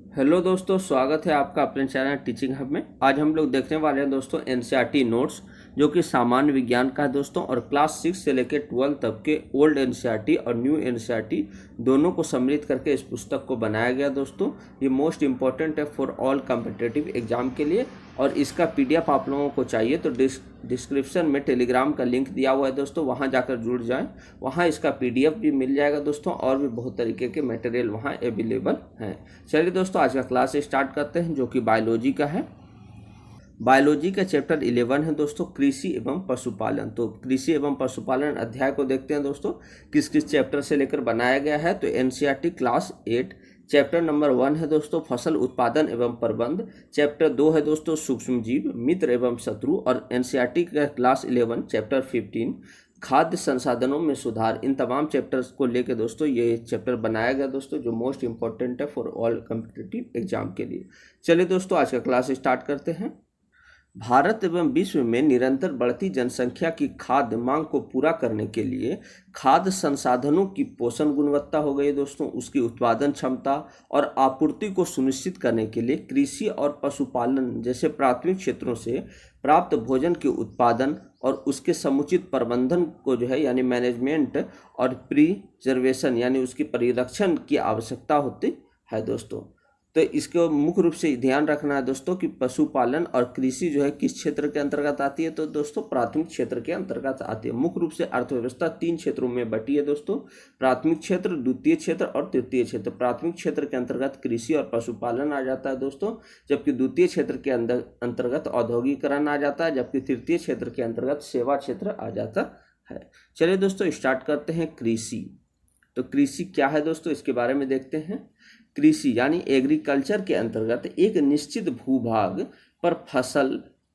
Hello दोस्तों, स्वागत है आपका अपने चैनल टीचिंग हब में। आज हम लोग देखने वाले हैं दोस्तों एनसीईआरटी नोट्स, जो कि सामान्य विज्ञान का है दोस्तों। और क्लास 6 से लेकर 12 तक के ओल्ड एनसीईआरटी और न्यू एनसीईआरटी दोनों को सम्मिलित करके इस पुस्तक को बनाया गया दोस्तों। ये मोस्ट इम्पॉर्टेंट है फॉर ऑल कॉम्पिटिटिव एग्जाम के लिए। और इसका पीडीएफ आप लोगों को चाहिए तो डिस्क्रिप्शन में टेलीग्राम का लिंक दिया हुआ है दोस्तों, वहाँ जाकर जुड़ जाएं। वहाँ इसका पीडीएफ भी मिल जाएगा दोस्तों, और भी बहुत तरीके के मटेरियल वहाँ अवेलेबल हैं। चलिए दोस्तों, आज का क्लास स्टार्ट करते हैं, जो कि बायोलॉजी का है। बायोलॉजी का चैप्टर 11 है दोस्तों, कृषि एवं पशुपालन। तो कृषि एवं पशुपालन अध्याय को देखते हैं दोस्तों, किस किस चैप्टर से लेकर बनाया गया है। तो एनसीईआरटी क्लास 8 चैप्टर नंबर 1 है दोस्तों, फसल उत्पादन एवं प्रबंध। चैप्टर 2 है दोस्तों, सूक्ष्म जीव, मित्र एवं शत्रु। और एनसीईआरटी का क्लास 11 चैप्टर 15 खाद्य संसाधनों में सुधार। इन तमाम चैप्टर्स को लेकर दोस्तों ये चैप्टर बनाया गया दोस्तों, जो मोस्ट इंपॉर्टेंट है फॉर ऑल कॉम्पिटिटिव एग्जाम के लिए। चलिए दोस्तों, आज का क्लास स्टार्ट करते हैं। भारत एवं विश्व में निरंतर बढ़ती जनसंख्या की खाद्य मांग को पूरा करने के लिए खाद्य संसाधनों की पोषण गुणवत्ता हो गई दोस्तों, उसकी उत्पादन क्षमता और आपूर्ति को सुनिश्चित करने के लिए कृषि और पशुपालन जैसे प्राथमिक क्षेत्रों से प्राप्त भोजन के उत्पादन और उसके समुचित प्रबंधन को जो है यानी मैनेजमेंट और प्रिजर्वेशन यानी उसकी परिरक्षण की आवश्यकता होती है दोस्तों। तो इसको मुख्य रूप से ध्यान रखना है दोस्तों कि पशुपालन और कृषि जो है किस क्षेत्र के अंतर्गत आती है। तो दोस्तों प्राथमिक क्षेत्र के अंतर्गत आती है। मुख्य रूप से अर्थव्यवस्था 3 क्षेत्रों में बटी है दोस्तों, प्राथमिक क्षेत्र, द्वितीय क्षेत्र और तृतीय क्षेत्र। प्राथमिक क्षेत्र के अंतर्गत कृषि और पशुपालन आ जाता है दोस्तों, जबकि द्वितीय क्षेत्र के अंतर्गत औद्योगिकरण आ जाता है, जबकि तृतीय क्षेत्र के अंतर्गत सेवा क्षेत्र आ जाता है। चलिए दोस्तों, स्टार्ट करते हैं कृषि। तो कृषि क्या है दोस्तों, इसके बारे में देखते हैं। कृषि यानी एग्रीकल्चर के अंतर्गत एक निश्चित भूभाग पर फसल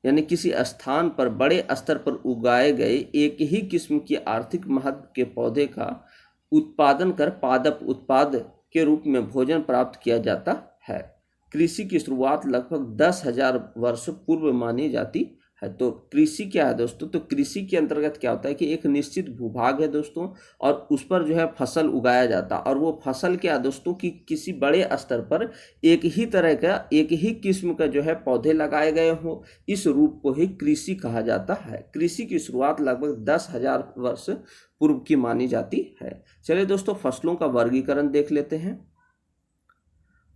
यानी किसी स्थान पर बड़े स्तर पर उगाए गए एक ही किस्म की आर्थिक महत्व के पौधे का उत्पादन कर पादप उत्पाद के रूप में भोजन प्राप्त किया जाता है। कृषि की शुरुआत लगभग 10,000 वर्ष पूर्व मानी जाती है। तो कृषि क्या है दोस्तों, तो कृषि के अंतर्गत क्या होता है कि एक निश्चित भूभाग है दोस्तों, और उस पर जो है फसल उगाया जाता है। और वो फसल क्या है दोस्तों कि किसी बड़े स्तर पर एक ही तरह का एक ही किस्म का जो है पौधे लगाए गए हों, इस रूप को ही कृषि कहा जाता है। कृषि की शुरुआत लगभग 10,000 वर्ष पूर्व की मानी जाती है। चलिए दोस्तों, फसलों का वर्गीकरण देख लेते हैं।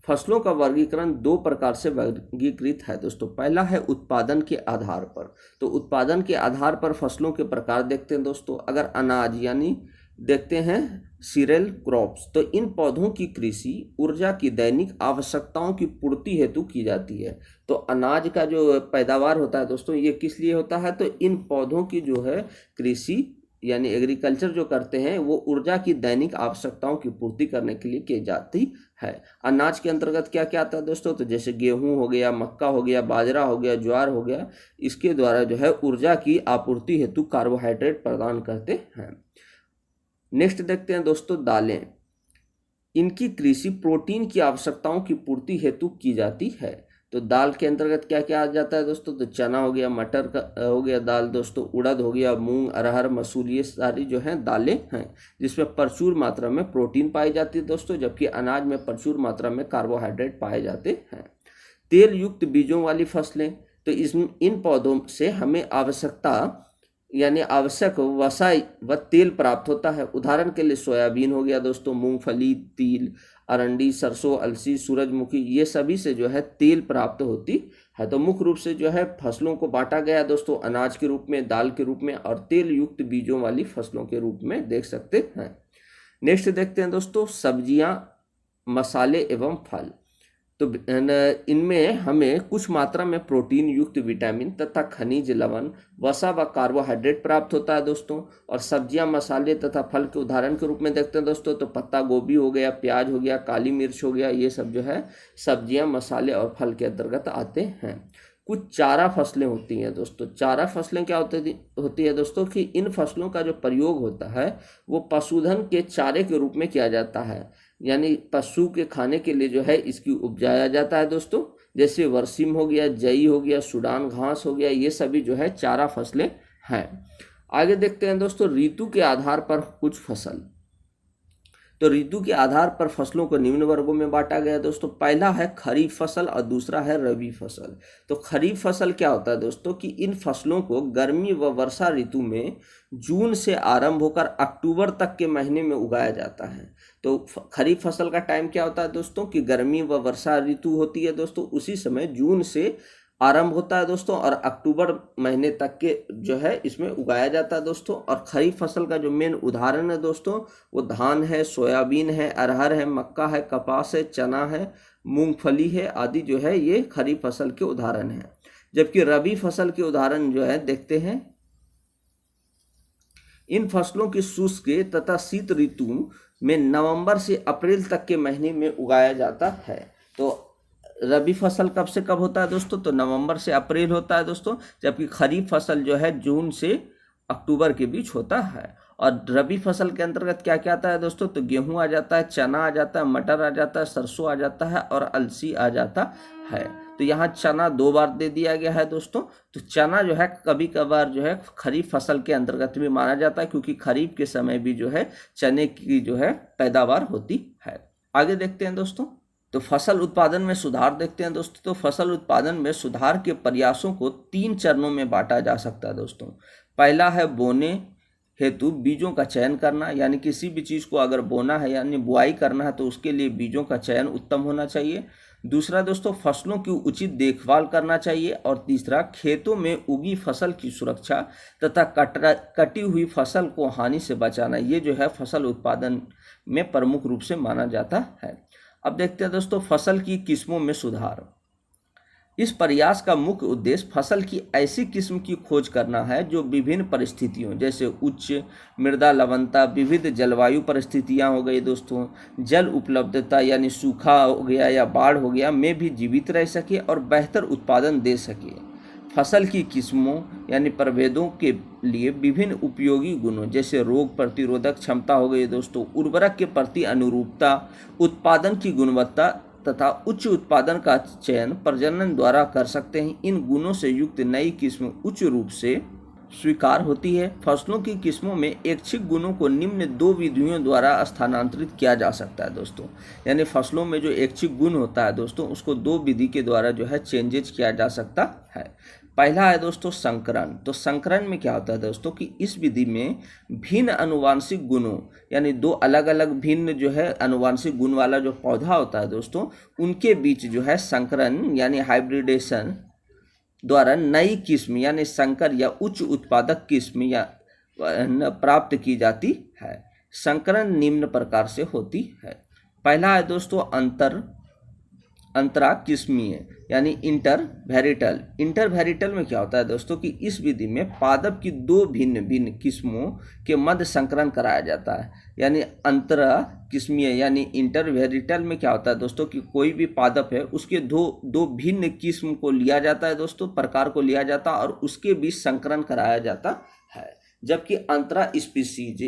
फसलों का वर्गीकरण 2 प्रकार से वर्गीकृत है दोस्तों। पहला है उत्पादन के आधार पर। तो उत्पादन के आधार पर फसलों के प्रकार देखते हैं दोस्तों। अगर अनाज यानी देखते हैं सीरियल क्रॉप्स, तो इन पौधों की कृषि ऊर्जा की दैनिक आवश्यकताओं की पूर्ति हेतु की जाती है। तो अनाज का जो पैदावार होता है दोस्तों, ये किस लिए होता है, तो इन पौधों की जो है कृषि यानी एग्रीकल्चर जो करते हैं वो ऊर्जा की दैनिक आवश्यकताओं की पूर्ति करने के लिए की जाती है। अनाज के अंतर्गत क्या क्या आता है दोस्तों, तो जैसे गेहूं हो गया, मक्का हो गया, बाजरा हो गया, ज्वार हो गया, इसके द्वारा जो है ऊर्जा की आपूर्ति हेतु कार्बोहाइड्रेट प्रदान करते हैं। नेक्स्ट देखते हैं दोस्तों दालें। इनकी कृषि प्रोटीन की आवश्यकताओं की पूर्ति हेतु की जाती है। तो दाल के अंतर्गत क्या क्या आ जाता है दोस्तों, तो चना हो गया, मटर का हो गया दाल दोस्तों, उड़द हो गया, मूंग, अरहर, मसूर, ये सारी जो हैं दालें हैं जिसमें प्रचुर मात्रा में प्रोटीन पाई जाती है दोस्तों, जबकि अनाज में प्रचुर मात्रा में कार्बोहाइड्रेट पाए जाते हैं। तेल युक्त बीजों वाली फसलें, तो इन पौधों से हमें आवश्यक वसा व तेल प्राप्त होता है। उदाहरण के लिए सोयाबीन हो गया दोस्तों, मूंगफली, तिल, अरंडी, सरसों, अलसी, सूरजमुखी, ये सभी से जो है तेल प्राप्त होती है। तो मुख्य रूप से जो है फसलों को बांटा गया दोस्तों, अनाज के रूप में, दाल के रूप में और तेल युक्त बीजों वाली फसलों के रूप में देख सकते हैं। नेक्स्ट देखते हैं दोस्तों सब्जियां, मसाले एवं फल। तो इनमें हमें कुछ मात्रा में प्रोटीन युक्त विटामिन तथा खनिज लवण, वसा व कार्बोहाइड्रेट प्राप्त होता है दोस्तों। और सब्जियां, मसाले तथा फल के उदाहरण के रूप में देखते हैं दोस्तों, तो पत्ता गोभी हो गया, प्याज हो गया, काली मिर्च हो गया, ये सब जो है सब्जियां, मसाले और फल के अंतर्गत आते हैं। कुछ चारा फसलें होती हैं दोस्तों। चारा फसलें क्या होती है दोस्तों कि इन फसलों का जो प्रयोग होता है वो पशुधन के चारे के रूप में किया जाता है, यानी पशु के खाने के लिए जो है इसकी उपजाया जाता है दोस्तों। जैसे वर्सीम हो गया, जई हो गया, सूडान घास हो गया, ये सभी जो है चारा फसलें हैं। आगे देखते हैं दोस्तों ऋतु के आधार पर कुछ फसल। तो ऋतु के आधार पर फसलों को निम्न वर्गों में बांटा गया दोस्तों। पहला है खरीफ फसल और दूसरा है रबी फसल। तो खरीफ फसल क्या होता है दोस्तों कि इन फसलों को गर्मी व वर्षा ऋतु में जून से आरंभ होकर अक्टूबर तक के महीने में उगाया जाता है। तो खरीफ फसल का टाइम क्या होता है दोस्तों कि गर्मी व वर्षा ऋतु होती है दोस्तों, उसी समय जून से आरंभ होता है दोस्तों और अक्टूबर महीने तक के जो है इसमें उगाया जाता है दोस्तों। और खरीफ फसल का जो मेन उदाहरण है दोस्तों वो धान है, सोयाबीन है, अरहर है, मक्का है, कपास है, चना है, मूंगफली है आदि जो है ये खरीफ फसल के उदाहरण हैं। जबकि रबी फसल के उदाहरण जो है देखते हैं, इन फसलों की शुष्क तथा शीत ऋतु में नवंबर से अप्रैल तक के महीने में उगाया जाता है। तो रबी फसल कब से कब होता है दोस्तों, तो नवंबर से अप्रैल होता है दोस्तों। जबकि खरीफ फसल जो है जून से अक्टूबर के बीच होता है। और रबी फसल के अंतर्गत क्या क्या आता है दोस्तों, तो गेहूं आ जाता है, चना आ जाता है, मटर आ जाता है, सरसों आ जाता है और अलसी आ जाता है। तो यहाँ चना 2 बार दे दिया गया है दोस्तों। तो चना जो है कभी कभार जो है खरीफ फसल के अंतर्गत भी माना जाता है, क्योंकि खरीफ के समय भी जो है चने की जो है पैदावार होती है। आगे देखते हैं दोस्तों, तो फसल उत्पादन में सुधार देखते हैं दोस्तों। तो फसल उत्पादन में सुधार के प्रयासों को 3 चरणों में बांटा जा सकता है दोस्तों। पहला है बोने हेतु बीजों का चयन करना, यानी किसी भी चीज़ को अगर बोना है यानी बुआई करना है तो उसके लिए बीजों का चयन उत्तम होना चाहिए। दूसरा दोस्तों फसलों की उचित देखभाल करना चाहिए। और तीसरा खेतों में उगी फसल की सुरक्षा तथा कटी हुई फसल को हानि से बचाना, ये जो है फसल उत्पादन में प्रमुख रूप से माना जाता है। अब देखते हैं दोस्तों फसल की किस्मों में सुधार। इस प्रयास का मुख्य उद्देश्य फसल की ऐसी किस्म की खोज करना है जो विभिन्न परिस्थितियों जैसे उच्च मृदा लवणता, विविध जलवायु परिस्थितियां हो गई दोस्तों, जल उपलब्धता यानी सूखा हो गया या बाढ़ हो गया में भी जीवित रह सके और बेहतर उत्पादन दे सके। फसल की किस्मों यानी प्रभेदों के लिए विभिन्न उपयोगी गुणों जैसे रोग प्रतिरोधक क्षमता हो गई दोस्तों, उर्वरक के प्रति अनुरूपता, उत्पादन की गुणवत्ता तथा उच्च उत्पादन का चयन प्रजनन द्वारा कर सकते हैं। इन गुणों से युक्त नई किस्म उच्च रूप से स्वीकार होती है। फसलों की किस्मों में ऐच्छिक गुणों को निम्न 2 विधियों द्वारा स्थानांतरित किया जा सकता है दोस्तों। यानी फसलों में जो ऐच्छिक गुण होता है दोस्तों उसको 2 विधि के द्वारा जो है चेंजेज किया जा सकता है। पहला है दोस्तों संकरण। तो संकरण में क्या होता है दोस्तों कि इस विधि में भिन्न अनुवांशिक गुणों यानी 2 अलग अलग भिन्न जो है अनुवांशिक गुण वाला जो पौधा होता है दोस्तों उनके बीच जो है संकरण यानी हाइब्रिडेशन द्वारा नई किस्म यानी संकर या उच्च उत्पादक किस्म या प्राप्त की जाती है। संकरण निम्न प्रकार से होती है। पहला है दोस्तों अंतरा किस्मीय यानी इंटर वेरिटल। इंटर वेरिटल में क्या होता है दोस्तों कि इस विधि में पादप की 2 भिन्न भिन्न किस्मों के मध्य संकरण कराया जाता है। यानी अंतरा किस्मीय यानी इंटर वेरिटल में क्या होता है दोस्तों कि कोई भी पादप है उसके दो भिन्न किस्म को लिया जाता है दोस्तों, प्रकार को लिया जाता है और उसके बीच संकरण कराया जाता है। जबकि अंतरा स्पीसीज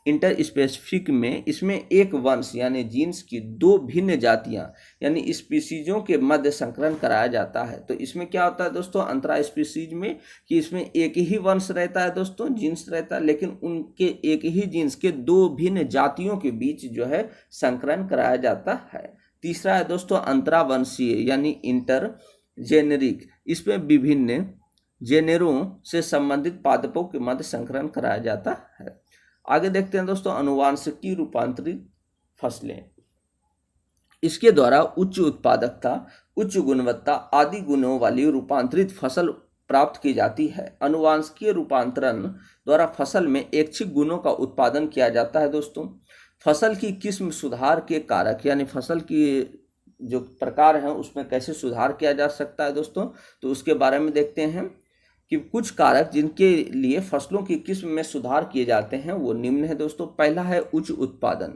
इंटर स्पेसिफिक में इसमें एक वंश यानी जीन्स की 2 भिन्न जातियां यानी स्पीसीजों के मध्य संकरण कराया जाता है। तो इसमें क्या होता है दोस्तों अंतरा स्पीसीज में कि इसमें एक ही वंश रहता है दोस्तों, जीन्स रहता है, लेकिन उनके एक ही जीन्स के 2 भिन्न जातियों के बीच जो है संकरण कराया जाता है। तीसरा है दोस्तों अंतरावंशीय यानी इंटर जेनेरिक। इसमें विभिन्न जेनेरों से संबंधित पादपों के मध्य संकरण कराया जाता है। आगे देखते हैं दोस्तों अनुवांशिकी रूपांतरित फसलें। इसके द्वारा उच्च उत्पादकता, उच्च गुणवत्ता आदि गुणों वाली रूपांतरित फसल प्राप्त की जाती है। अनुवांशिकीय रूपांतरण द्वारा फसल में ऐच्छिक गुणों का उत्पादन किया जाता है दोस्तों। फसल की किस्म सुधार के कारक यानी फसल की जो प्रकार हैं उसमें कैसे सुधार किया जा सकता है दोस्तों, तो उसके बारे में देखते हैं कि कुछ कारक जिनके लिए फसलों की किस्म में सुधार किए जाते हैं वो निम्न है दोस्तों। पहला है उच्च उत्पादन।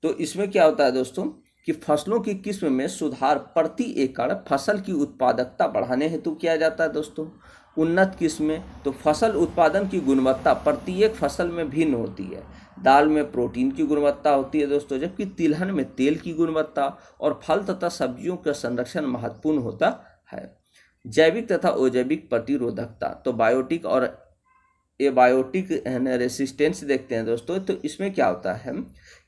तो इसमें क्या होता है दोस्तों कि फसलों की किस्म में सुधार प्रति एकड़ फसल की उत्पादकता बढ़ाने हेतु किया जाता है दोस्तों। उन्नत किस्में, तो फसल उत्पादन की गुणवत्ता प्रत्येक फसल में भिन्न होती है। दाल में प्रोटीन की गुणवत्ता होती है दोस्तों, जबकि तिलहन में तेल की गुणवत्ता और फल तथा सब्जियों का संरक्षण महत्वपूर्ण होता है। जैविक तथा अजैविक प्रतिरोधकता, तो बायोटिक और एबायोटिक रेसिस्टेंस देखते हैं दोस्तों, तो इसमें क्या होता है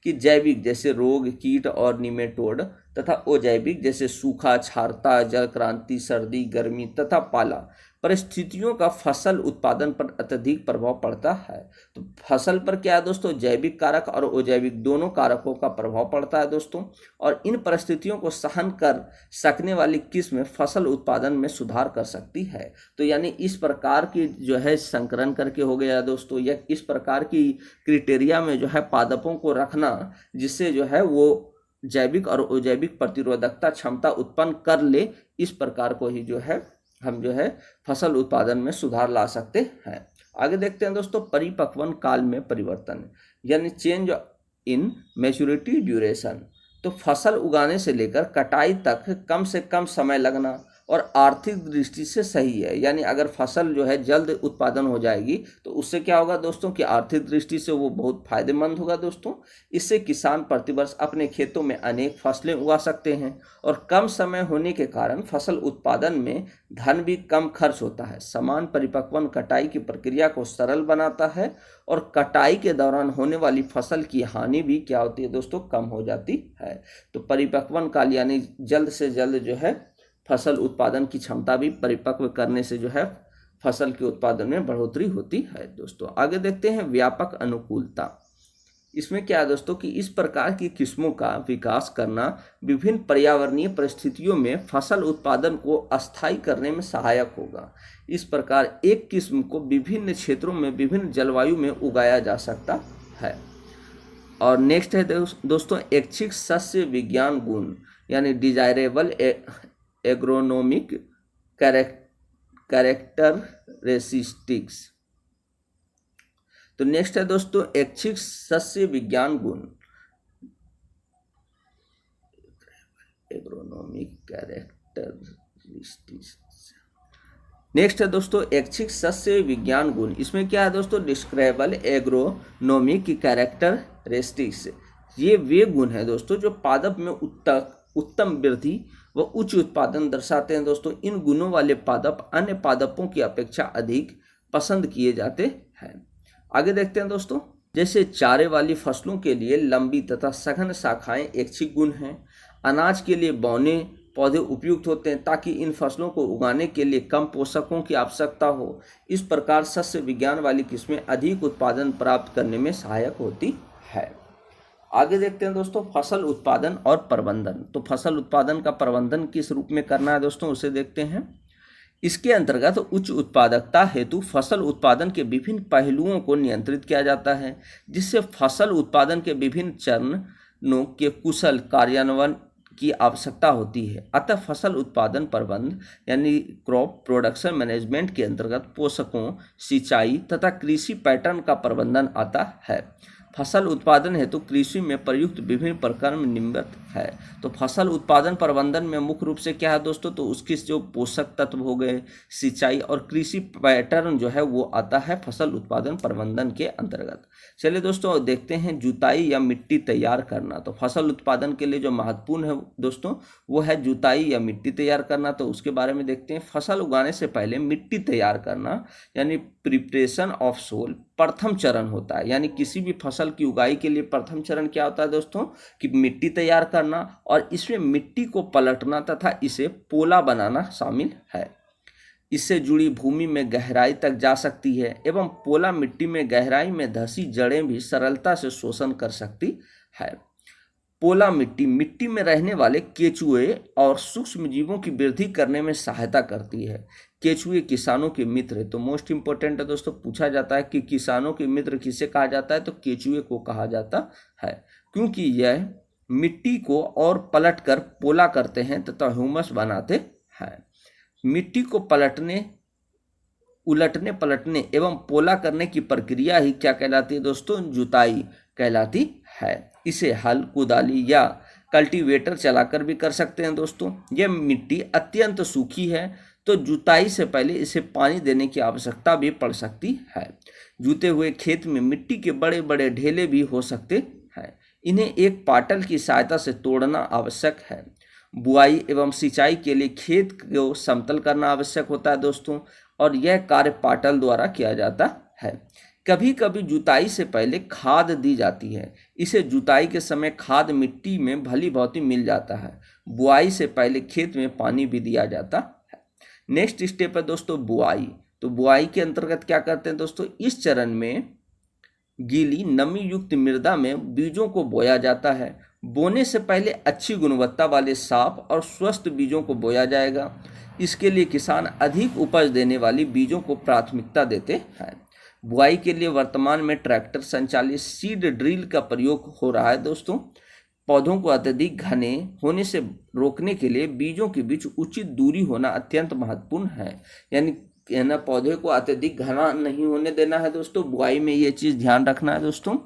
कि जैविक जैसे रोग, कीट और निमेटोड तथा अजैविक जैसे सूखा, क्षारता, जल क्रांति, सर्दी, गर्मी तथा पाला परिस्थितियों का फसल उत्पादन पर अत्यधिक प्रभाव पड़ता है। तो फसल पर क्या है दोस्तों, जैविक कारक और अजैविक दोनों कारकों का प्रभाव पड़ता है दोस्तों, और इन परिस्थितियों को सहन कर सकने वाली किस्म फसल उत्पादन में सुधार कर सकती है। तो यानी इस प्रकार की जो है संकरण करके हो गया दोस्तों, या इस प्रकार की क्राइटेरिया में जो है पादपों को रखना जिससे जो है वो जैविक और अजैविक प्रतिरोधकता क्षमता उत्पन्न कर ले, इस प्रकार को ही जो है हम जो है फसल उत्पादन में सुधार ला सकते हैं। आगे देखते हैं दोस्तों, परिपक्वन काल में परिवर्तन यानी चेंज इन मैच्योरिटी ड्यूरेशन। तो फसल उगाने से लेकर कटाई तक कम से कम समय लगना और आर्थिक दृष्टि से सही है। यानी अगर फसल जो है जल्द उत्पादन हो जाएगी तो उससे क्या होगा दोस्तों कि आर्थिक दृष्टि से वो बहुत फायदेमंद होगा दोस्तों। इससे किसान प्रतिवर्ष अपने खेतों में अनेक फसलें उगा सकते हैं और कम समय होने के कारण फसल उत्पादन में धन भी कम खर्च होता है। समान परिपक्वन कटाई की प्रक्रिया को सरल बनाता है और कटाई के दौरान होने वाली फसल की हानि भी क्या होती है दोस्तों, कम हो जाती है। तो परिपक्वन काल यानी जल्द से जल्द जो है फसल उत्पादन की क्षमता भी परिपक्व करने से जो है फसल के उत्पादन में बढ़ोतरी होती है दोस्तों। आगे देखते हैं व्यापक अनुकूलता। इसमें क्या है दोस्तों कि इस प्रकार की किस्मों का विकास करना विभिन्न पर्यावरणीय परिस्थितियों में फसल उत्पादन को अस्थायी करने में सहायक होगा। इस प्रकार एक किस्म को विभिन्न क्षेत्रों में विभिन्न जलवायु में उगाया जा सकता है। और नेक्स्ट है दोस्तों ऐच्छिक सस्य विज्ञान गुण यानी डिजायरेबल एग्रोनोमिक कैरेक्टरिस्टिक्स। तो नेक्स्ट है दोस्तों ऐच्छिक सस्य विज्ञान गुण, एग्रोनोमिक कैरेक्टरिस्टिक्स। नेक्स्ट है दोस्तों ऐच्छिक सस्य विज्ञान गुण। इसमें क्या है दोस्तों, डिस्क्राइबल एग्रोनोमिक कैरेक्टरिस्टिक्स। ये वे गुण है दोस्तों जो पादप में उत्तम वृद्धि व उच्च उत्पादन दर्शाते हैं दोस्तों। इन गुणों वाले पादप अन्य पादपों की अपेक्षा अधिक पसंद किए जाते हैं। आगे देखते हैं दोस्तों, जैसे चारे वाली फसलों के लिए लंबी तथा सघन शाखाएं ऐच्छिक गुण हैं। अनाज के लिए बौने पौधे उपयुक्त होते हैं ताकि इन फसलों को उगाने के लिए कम पोषकों की आवश्यकता हो। इस प्रकार सस्य विज्ञान वाली किस्में अधिक उत्पादन प्राप्त करने में सहायक होती है। आगे देखते हैं दोस्तों फसल उत्पादन और प्रबंधन। तो फसल उत्पादन का प्रबंधन किस रूप में करना है दोस्तों, उसे देखते हैं। इसके अंतर्गत उच्च उत्पादकता हेतु फसल उत्पादन के विभिन्न पहलुओं को नियंत्रित किया जाता है, जिससे फसल उत्पादन के विभिन्न चरणों के कुशल कार्यान्वयन की आवश्यकता होती है। अतः फसल उत्पादन प्रबंध यानी क्रॉप प्रोडक्शन मैनेजमेंट के अंतर्गत पोषकों, सिंचाई तथा कृषि पैटर्न का प्रबंधन आता है। फसल उत्पादन हेतु कृषि में प्रयुक्त विभिन्न प्रकार निम्नलिखित है। तो फसल उत्पादन प्रबंधन में मुख्य रूप से क्या है दोस्तों, तो उसके जो पोषक तत्व हो गए, सिंचाई और कृषि पैटर्न जो है वो आता है फसल उत्पादन प्रबंधन के अंतर्गत। चलिए दोस्तों देखते हैं जुताई या मिट्टी तैयार करना। तो फसल उत्पादन के लिए जो महत्वपूर्ण है दोस्तों वो है जुताई या मिट्टी तैयार करना। तो उसके बारे में देखते हैं। फसल उगाने से पहले मिट्टी तैयार करना यानी प्रिपरेशन ऑफ सोल प्रथम चरण होता है। यानी किसी भी फसल की उगाई के लिए प्रथम चरण क्या होता है दोस्तों कि मिट्टी तैयार करना, और इसमें मिट्टी को पलटना तथा इसे पोला बनाना शामिल है। इससे जुड़ी भूमि में गहराई तक जा सकती है एवं पोला मिट्टी में गहराई में धंसी जड़ें भी सरलता से शोषण कर सकती है। पोला मिट्टी में रहने वाले केचुए और सूक्ष्म जीवों की वृद्धि करने में सहायता करती है। केचुए किसानों के मित्र है। तो मोस्ट इंपोर्टेंट है दोस्तों, पूछा जाता है कि किसानों के मित्र किसे कहा जाता है, तो केचुए को कहा जाता है, क्योंकि यह मिट्टी को और पलटकर पोला करते हैं तथा ह्यूमस बनाते हैं। मिट्टी को उलटने पलटने एवं पोला करने की प्रक्रिया ही क्या कहलाती है दोस्तों, जुताई कहलाती है। इसे हल, कुदाली या कल्टीवेटर चलाकर भी कर सकते हैं दोस्तों। यह मिट्टी अत्यंत सूखी है तो जुताई से पहले इसे पानी देने की आवश्यकता भी पड़ सकती है। जुते हुए खेत में मिट्टी के बड़े बड़े ढेले भी हो सकते हैं। इन्हें एक पाटल की सहायता से तोड़ना आवश्यक है। बुआई एवं सिंचाई के लिए खेत को समतल करना आवश्यक होता है दोस्तों, और यह कार्य पाटल द्वारा किया जाता है। कभी कभी जुताई से पहले खाद दी जाती है। इसे जुताई के समय खाद मिट्टी में भली भांति मिल जाता है। बुआई से पहले खेत में पानी भी दिया जाता है। नेक्स्ट स्टेप है दोस्तों बुआई। तो बुआई के अंतर्गत क्या करते हैं दोस्तों, इस चरण में गीली नमी युक्त मृदा में बीजों को बोया जाता है। बोने से पहले अच्छी गुणवत्ता वाले साफ और स्वस्थ बीजों को बोया जाएगा। इसके लिए किसान अधिक उपज देने वाली बीजों को प्राथमिकता देते हैं। बुआई के लिए वर्तमान में ट्रैक्टर संचालित सीड ड्रिल का प्रयोग हो रहा है दोस्तों। पौधों को अत्यधिक घने होने से रोकने के लिए बीजों के बीच उचित दूरी होना अत्यंत महत्वपूर्ण है। यानी ना पौधे को अत्यधिक घना नहीं होने देना है दोस्तों। बुआई में ये चीज़ ध्यान रखना है दोस्तों।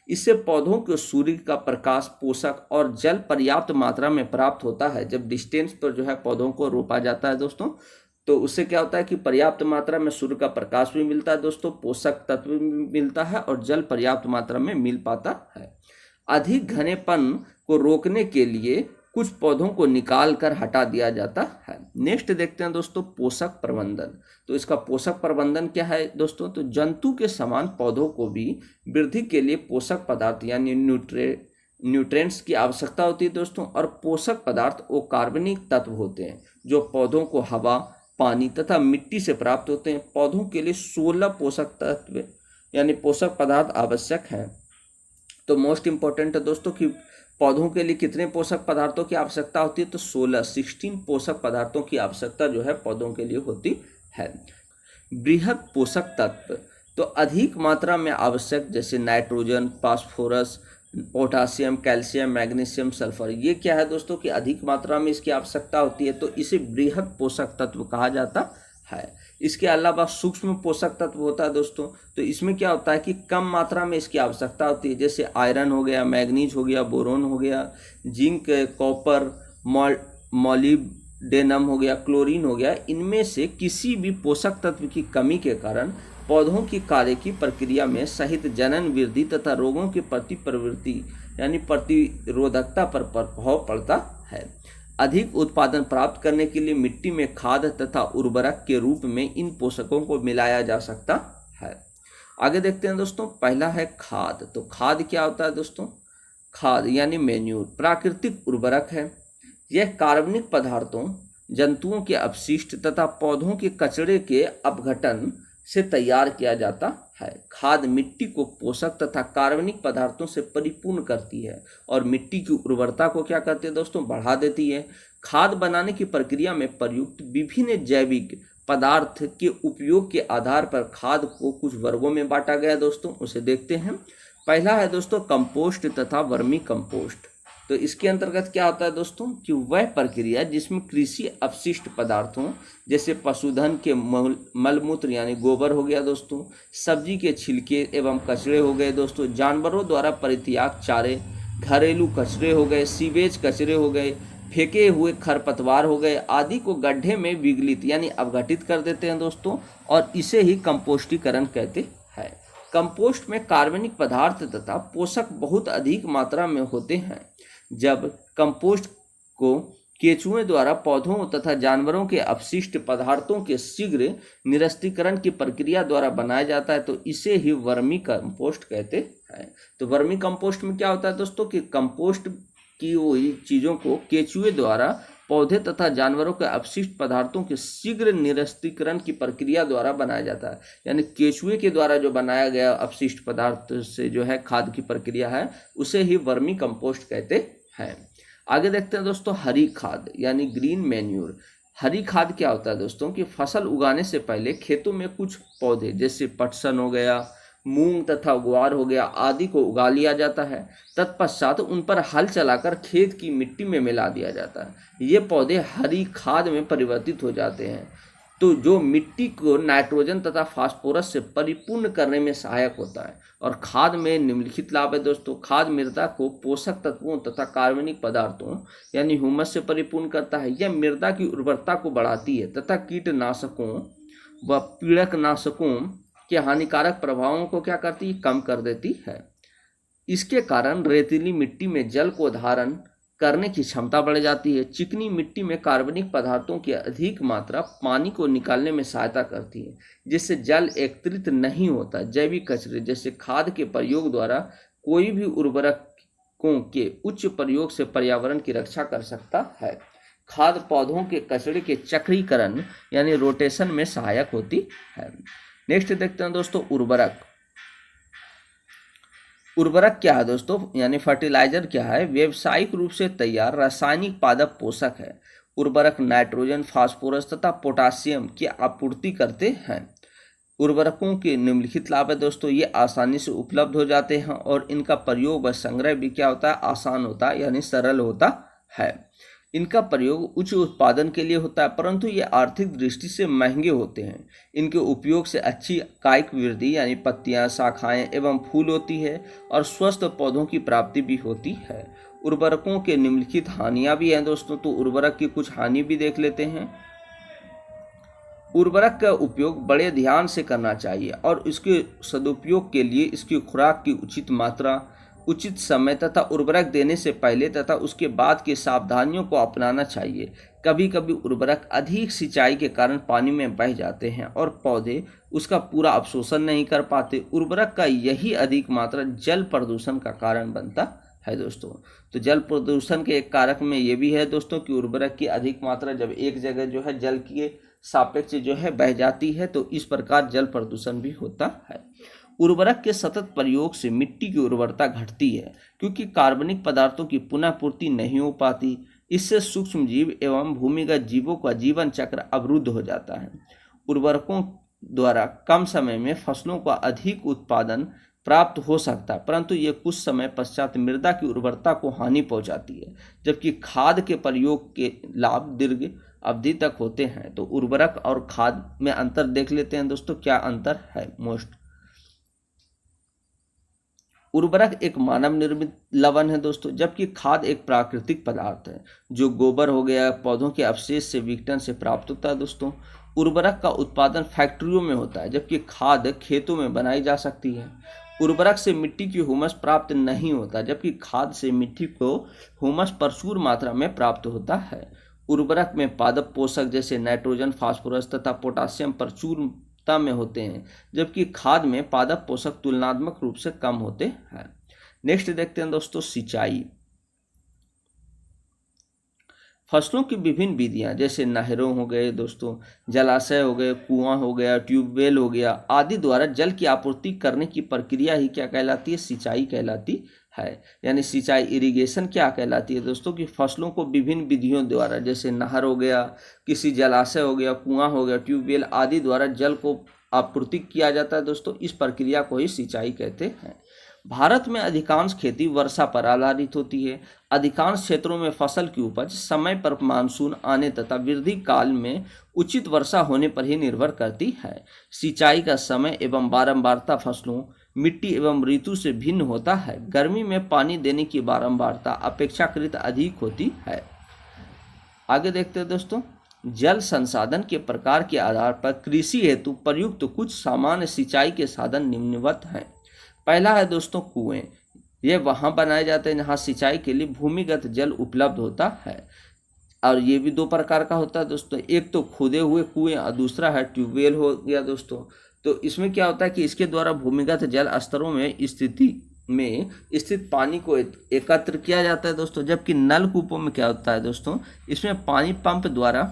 इससे पौधों को सूर्य का प्रकाश, पोषक और जल पर्याप्त मात्रा में प्राप्त होता है। जब डिस्टेंस पर जो है पौधों को रोपा जाता है दोस्तों, तो उससे क्या होता है कि पर्याप्त मात्रा में सूर्य का प्रकाश भी मिलता है दोस्तों, पोषक तत्व भी मिलता है और जल पर्याप्त मात्रा में मिल पाता है। अधिक घनेपन को रोकने के लिए कुछ पौधों को निकाल कर हटा दिया जाता है। नेक्स्ट देखते हैं दोस्तों पोषक प्रबंधन। तो इसका पोषक प्रबंधन क्या है दोस्तों, तो जंतु के समान पौधों को भी वृद्धि के लिए पोषक पदार्थ यानी न्यूट्रिएंट्स की आवश्यकता होती है दोस्तों। और पोषक पदार्थ वो कार्बनिक तत्व होते हैं जो पौधों को हवा, पानी तथा मिट्टी से प्राप्त होते हैं। पौधों के लिए 16 पोषक तत्व यानी पोषक पदार्थ आवश्यक हैं। तो मोस्ट इंपॉर्टेंट है दोस्तों कि पौधों के लिए कितने पोषक पदार्थों की आवश्यकता होती है, तो 16 पोषक पदार्थों की आवश्यकता जो है पौधों के लिए होती है। बृहद पोषक तत्व तो अधिक मात्रा में आवश्यक, जैसे nitrogen, phosphorus, potassium, calcium, magnesium, sulphur, ये क्या है दोस्तों कि अधिक मात्रा में इसकी आवश्यकता होती है, तो इसे बृहद पोषक तत्व कहा जाता है। इसके अलावा सूक्ष्म पोषक तत्व होता है दोस्तों, तो इसमें क्या होता है कि कम मात्रा में इसकी आवश्यकता होती है, जैसे आयरन हो गया, मैग्नीज हो गया, बोरोन हो गया, जिंक, कॉपर, मॉलिब्डेनम हो गया, क्लोरीन हो गया। इनमें से किसी भी पोषक तत्व की कमी के कारण पौधों की कार्य की प्रक्रिया में सहित जनन, वृद्धि तथा रोगों के प्रति प्रवृत्ति यानी प्रतिरोधकता पर प्रभाव पड़ता है। अधिक उत्पादन प्राप्त करने के लिए मिट्टी में खाद तथा उर्वरक के रूप में इन पोषकों को मिलाया जा सकता है। आगे देखते हैं दोस्तों, पहला है खाद। तो खाद क्या होता है दोस्तों, खाद यानी मैन्यूर प्राकृतिक उर्वरक है। यह कार्बनिक पदार्थों, जंतुओं के अपशिष्ट तथा पौधों के कचरे के अपघटन से तैयार किया जाता है। खाद मिट्टी को पोषक तथा कार्बनिक पदार्थों से परिपूर्ण करती है और मिट्टी की उर्वरता को क्या करती है दोस्तों, बढ़ा देती है। खाद बनाने की प्रक्रिया में प्रयुक्त विभिन्न जैविक पदार्थ के उपयोग के आधार पर खाद को कुछ वर्गों में बांटा गया दोस्तों, उसे देखते हैं। पहला है दोस्तों कंपोस्ट तथा वर्मी कंपोस्ट। तो इसके अंतर्गत क्या होता है दोस्तों कि वह प्रक्रिया जिसमें कृषि अपशिष्ट पदार्थों जैसे पशुधन के मलमूत्र यानी गोबर हो गया दोस्तों, सब्जी के छिलके एवं कचरे हो गए दोस्तों, जानवरों द्वारा परित्याग चारे, घरेलू कचरे हो गए, सीवेज कचरे हो गए, फेंके हुए खरपतवार हो गए आदि को गड्ढे में विगलित यानी अपघटित कर देते हैं दोस्तों, और इसे ही कंपोस्टीकरण कहते हैं। कंपोस्ट में कार्बनिक पदार्थ तथा पोषक बहुत अधिक मात्रा में होते हैं। जब कंपोस्ट को केंचुए द्वारा पौधों तथा जानवरों के अपशिष्ट पदार्थों के शीघ्र निरस्तीकरण की प्रक्रिया द्वारा बनाया जाता है, तो इसे ही वर्मी कंपोस्ट कहते हैं। तो वर्मी कंपोस्ट में क्या होता है दोस्तों कि कंपोस्ट की हुई चीज़ों को केंचुए द्वारा पौधे तथा जानवरों के अपशिष्ट पदार्थों के शीघ्र निरस्तीकरण की प्रक्रिया द्वारा बनाया जाता है। यानी केंचुए के द्वारा जो बनाया गया अपशिष्ट पदार्थ से जो है खाद की प्रक्रिया है, उसे ही वर्मी कंपोस्ट कहते हैं। आगे देखते हैं दोस्तों हरी खाद यानी ग्रीन मैन्यूर। हरी खाद क्या होता है दोस्तों कि फसल उगाने से पहले खेतों में कुछ पौधे जैसे पटसन हो गया, मूंग तथा ग्वार हो गया आदि को उगा लिया जाता है। तत्पश्चात उन पर हल चलाकर खेत की मिट्टी में मिला दिया जाता है। ये पौधे हरी खाद में परिवर्तित हो जाते हैं, तो जो मिट्टी को नाइट्रोजन तथा फास्फोरस से परिपूर्ण करने में सहायक होता है। और खाद में निम्नलिखित लाभ है दोस्तों। खाद मृदा को पोषक तत्वों तथा कार्बनिक पदार्थों यानी ह्यूमस से परिपूर्ण करता है। यह मृदा की उर्वरता को बढ़ाती है तथा कीटनाशकों व पीड़कनाशकों के हानिकारक प्रभावों को क्या करती है, कम कर देती है। इसके कारण रेतीली मिट्टी में जल को धारण करने की क्षमता बढ़ जाती है। चिकनी मिट्टी में कार्बनिक पदार्थों की अधिक मात्रा पानी को निकालने में सहायता करती है, जिससे जल एकत्रित नहीं होता। जैविक कचरे जैसे खाद के प्रयोग द्वारा कोई भी उर्वरकों के उच्च प्रयोग से पर्यावरण की रक्षा कर सकता है। खाद पौधों के कचरे के चक्रीकरण यानी रोटेशन में सहायक होती है। नेक्स्ट देखते हैं दोस्तों उर्वरक। उर्वरक क्या है दोस्तों, यानी फर्टिलाइजर क्या है? व्यावसायिक रूप से तैयार रासायनिक पादप पोषक है। उर्वरक नाइट्रोजन, फास्फोरस तथा पोटासियम की आपूर्ति करते हैं। उर्वरकों के निम्नलिखित लाभ है दोस्तों, ये आसानी से उपलब्ध हो जाते हैं और इनका प्रयोग व संग्रह भी क्या होता है? आसान होता है, यानी सरल होता है। इनका प्रयोग उच्च उत्पादन के लिए होता है, परंतु ये आर्थिक दृष्टि से महंगे होते हैं। इनके उपयोग से अच्छी कायिक वृद्धि यानी पत्तियां, शाखाएं एवं फूल होती है और स्वस्थ पौधों की प्राप्ति भी होती है। उर्वरकों के निम्नलिखित हानियां भी हैं दोस्तों, तो उर्वरक की कुछ हानि भी देख लेते हैं। उर्वरक का उपयोग बड़े ध्यान से करना चाहिए और इसके सदुपयोग के लिए इसकी खुराक की उचित मात्रा, उचित समय तथा उर्वरक देने से पहले तथा उसके बाद की सावधानियों को अपनाना चाहिए। कभी कभी उर्वरक अधिक सिंचाई के कारण पानी में बह जाते हैं और पौधे उसका पूरा अवशोषण नहीं कर पाते। उर्वरक का यही अधिक मात्रा जल प्रदूषण का कारण बनता है दोस्तों। तो जल प्रदूषण के एक कारक में ये भी है दोस्तों कि उर्वरक की अधिक मात्रा जब एक जगह जो है जल के सापेक्ष जो है बह जाती है, तो इस प्रकार जल प्रदूषण भी होता है। उर्वरक के सतत प्रयोग से मिट्टी की उर्वरता घटती है, क्योंकि कार्बनिक पदार्थों की पुनः पूर्ति नहीं हो पाती। इससे सूक्ष्म जीव एवं भूमिगत जीवों का जीवन चक्र अवरुद्ध हो जाता है। उर्वरकों द्वारा कम समय में फसलों का अधिक उत्पादन प्राप्त हो सकता है, परंतु ये कुछ समय पश्चात मृदा की उर्वरता को हानि पहुंचाती है, जबकि खाद के प्रयोग के लाभ दीर्घ अवधि तक होते हैं। तो उर्वरक और खाद में अंतर देख लेते हैं दोस्तों, क्या अंतर है? उर्वरक एक मानव निर्मित लवण है दोस्तों, जबकि खाद एक प्राकृतिक पदार्थ है जो गोबर हो गया, पौधों के अवशेष से, विघटन से प्राप्त होता है दोस्तों। उर्वरक का उत्पादन फैक्ट्रियों में होता है, जबकि खाद खेतों में बनाई जा सकती है। उर्वरक से मिट्टी की हुमस प्राप्त नहीं होता, जबकि खाद से मिट्टी को हुमस प्रचुर मात्रा में प्राप्त होता है। उर्वरक में पादप पोषक जैसे नाइट्रोजन, फास्फोरस तथा पोटासियम प्रचुर में होते हैं, जबकि खाद में पादप पोषक तुलनात्मक रूप से कम होते हैं। नेक्स्ट देखते हैं दोस्तों सिंचाई। फसलों की विभिन्न विधियां जैसे नहरों हो गए दोस्तों, जलाशय हो गए, कुआं हो गया, ट्यूबवेल हो गया आदि द्वारा जल की आपूर्ति करने की प्रक्रिया ही क्या कहलाती है? सिंचाई कहलाती है। यानी सिंचाई इरिगेशन क्या कहलाती है दोस्तों कि फसलों को विभिन्न विधियों द्वारा जैसे नहर हो गया, किसी जलाशय हो गया, कुआं हो गया, ट्यूबवेल आदि द्वारा जल को आपूर्ति किया जाता है दोस्तों। इस प्रक्रिया को ही सिंचाई कहते हैं। भारत में अधिकांश खेती वर्षा पर आधारित होती है। अधिकांश क्षेत्रों में फसल की उपज समय पर मानसून आने तथा वृद्धि काल में उचित वर्षा होने पर ही निर्भर करती है। सिंचाई का समय एवं बारंबारता फसलों, मिट्टी एवं ऋतु से भिन्न होता है। गर्मी में पानी देने की बारंबारता अपेक्षाकृत अधिक होती है। आगे देखते हैं दोस्तों, जल संसाधन के प्रकार के आधार पर कृषि हेतु प्रयुक्त कुछ सामान्य सिंचाई के साधन निम्नवत हैं। पहला है दोस्तों कुएं। ये वहाँ बनाए जाते हैं जहाँ सिंचाई के लिए भूमिगत जल उपलब्ध होता है, और ये भी दो प्रकार का होता है दोस्तों। एक तो खुदे हुए कुएं और दूसरा है ट्यूबवेल हो गया दोस्तों। तो इसमें क्या होता है कि इसके द्वारा भूमिगत जल स्तरों में स्थित पानी को एकत्र किया जाता है दोस्तों। जबकि नलकूपों में क्या होता है दोस्तों, इसमें पानी पंप द्वारा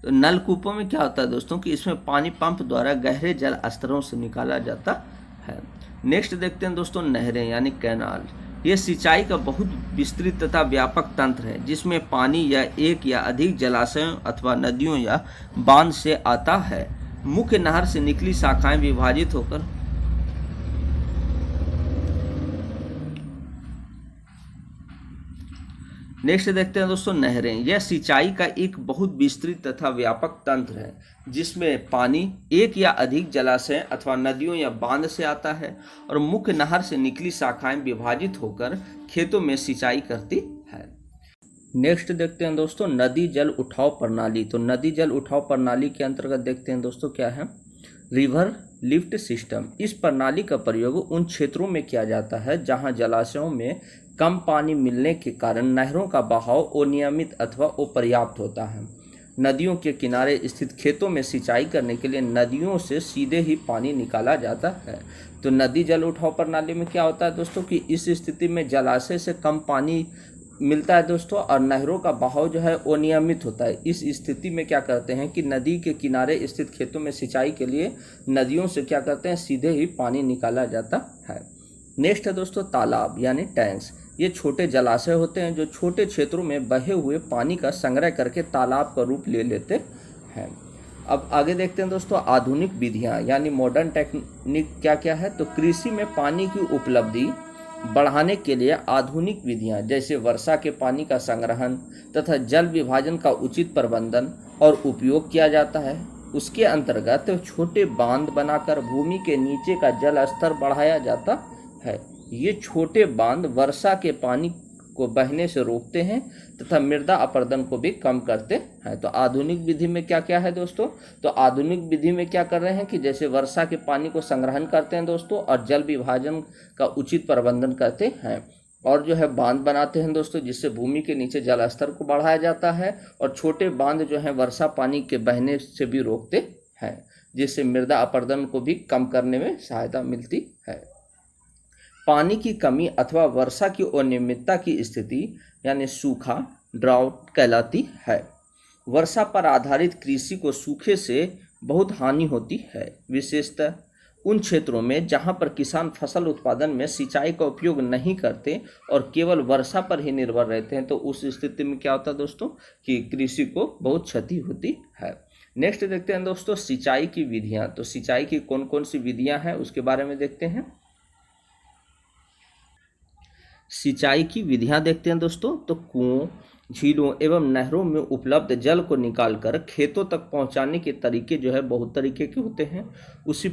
तो नलकूपों में क्या होता है दोस्तों कि इसमें पानी पंप द्वारा गहरे जल स्तरों से निकाला जाता है। नेक्स्ट देखते हैं दोस्तों नहरें यानी कैनाल। ये सिंचाई का बहुत विस्तृत तथा व्यापक तंत्र है, जिसमें पानी या एक या अधिक जलाशयों अथवा नदियों या बांध से आता है। मुख्य नहर से निकली शाखाएं विभाजित होकर नेक्स्ट देखते हैं दोस्तों नहरें। यह सिंचाई का एक बहुत विस्तृत तथा व्यापक तंत्र है जिसमें पानी एक या अधिक जलाशय अथवा नदियों या बांध से आता है और मुख्य नहर से निकली शाखाएं विभाजित होकर खेतों में सिंचाई करती है। नेक्स्ट देखते हैं दोस्तों नदी जल उठाव प्रणाली। तो नदी जल उठाव प्रणाली के अंतर्गत देखते हैं दोस्तों क्या है, रिवर लिफ्ट सिस्टम। इस प्रणाली का प्रयोग उन क्षेत्रों में किया जाता है जहां जलाशयों में कम पानी मिलने के कारण नहरों का बहाव अनियमित अथवा अपर्याप्त होता है। नदियों के किनारे स्थित खेतों में सिंचाई करने के लिए नदियों से सीधे ही पानी निकाला जाता है। तो नदी जल उठाव प्रणाली में क्या होता है दोस्तों कि इस स्थिति में जलाशय से कम पानी मिलता है दोस्तों और नहरों का बहाव जो है अनियमित होता है। इस स्थिति में क्या करते हैं कि नदी के किनारे स्थित खेतों में सिंचाई के लिए नदियों से क्या करते हैं, सीधे ही पानी निकाला जाता है। नेक्स्ट है दोस्तों तालाब यानी टैंक्स। ये छोटे जलाशय होते हैं जो छोटे क्षेत्रों में बहे हुए पानी का संग्रह करके तालाब का रूप ले लेते हैं। अब आगे देखते हैं दोस्तों आधुनिक विधियाँ यानी मॉडर्न टेक्निक क्या क्या है। तो कृषि में पानी की उपलब्धि बढ़ाने के लिए आधुनिक विधियां जैसे वर्षा के पानी का संग्रहण तथा जल विभाजन का उचित प्रबंधन और उपयोग किया जाता है। उसके अंतर्गत छोटे बांध बनाकर भूमि के नीचे का जल स्तर बढ़ाया जाता है। ये छोटे बांध वर्षा के पानी को बहने से रोकते हैं तथा मृदा अपरदन को भी कम करते हैं। तो आधुनिक विधि में क्या क्या है दोस्तों, तो आधुनिक विधि में क्या कर रहे हैं कि जैसे वर्षा के पानी को संग्रहण करते हैं दोस्तों और जल विभाजन का उचित प्रबंधन करते हैं और जो है बांध बनाते हैं दोस्तों जिससे भूमि के नीचे जल स्तर को बढ़ाया जाता है और छोटे बांध जो है वर्षा पानी के बहने से भी रोकते हैं जिससे मृदा अपरदन को भी कम करने में सहायता मिलती है। पानी की कमी अथवा वर्षा की अनियमितता की स्थिति यानी सूखा ड्राउट कहलाती है। वर्षा पर आधारित कृषि को सूखे से बहुत हानि होती है, विशेषतः उन क्षेत्रों में जहां पर किसान फसल उत्पादन में सिंचाई का उपयोग नहीं करते और केवल वर्षा पर ही निर्भर रहते हैं। तो उस स्थिति में क्या होता है दोस्तों कि कृषि को बहुत क्षति होती है। नेक्स्ट देखते हैं दोस्तों सिंचाई की विधियां। तो सिंचाई की कौन कौन सी विधियां हैं उसके बारे में देखते हैं। सिंचाई की विधियां देखते हैं दोस्तों। तो कुओं झीलों एवं नहरों में उपलब्ध जल को निकालकर खेतों तक पहुंचाने के तरीके जो है बहुत तरीके के होते हैं। उसी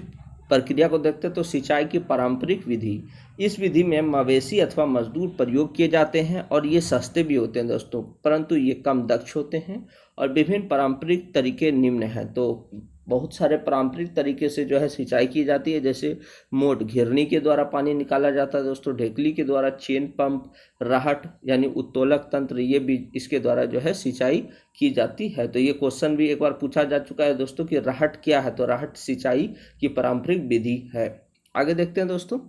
प्रक्रिया को देखते हैं। तो सिंचाई की पारंपरिक विधि, इस विधि में मवेशी अथवा मजदूर प्रयोग किए जाते हैं और ये सस्ते भी होते हैं दोस्तों, परंतु ये कम दक्ष होते हैं। और विभिन्न पारंपरिक तरीके निम्न हैं। तो बहुत सारे पारंपरिक तरीके से जो है सिंचाई की जाती है, जैसे मोट घिरनी के द्वारा पानी निकाला जाता है दोस्तों, ढेकली के द्वारा, चेन पंप, राहट यानी उत्तोलक तंत्र, ये भी इसके द्वारा जो है सिंचाई की जाती है। तो ये क्वेश्चन भी एक बार पूछा जा चुका है दोस्तों कि राहट क्या है। तो राहट सिंचाई की पारंपरिक विधि है। आगे देखते हैं दोस्तों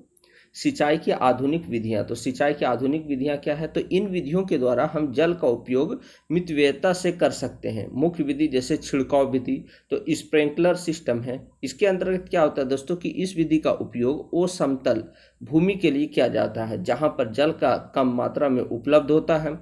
सिंचाई की आधुनिक विधियां। तो सिंचाई की आधुनिक विधियां क्या है। तो इन विधियों के द्वारा हम जल का उपयोग मितव्ययता से कर सकते हैं। मुख्य विधि जैसे छिड़काव विधि, तो स्प्रिंकलर सिस्टम है। इसके अंतर्गत क्या होता है दोस्तों कि इस विधि का उपयोग असमतल भूमि के लिए किया जाता है जहां पर जल का कम मात्रा में उपलब्ध होता है।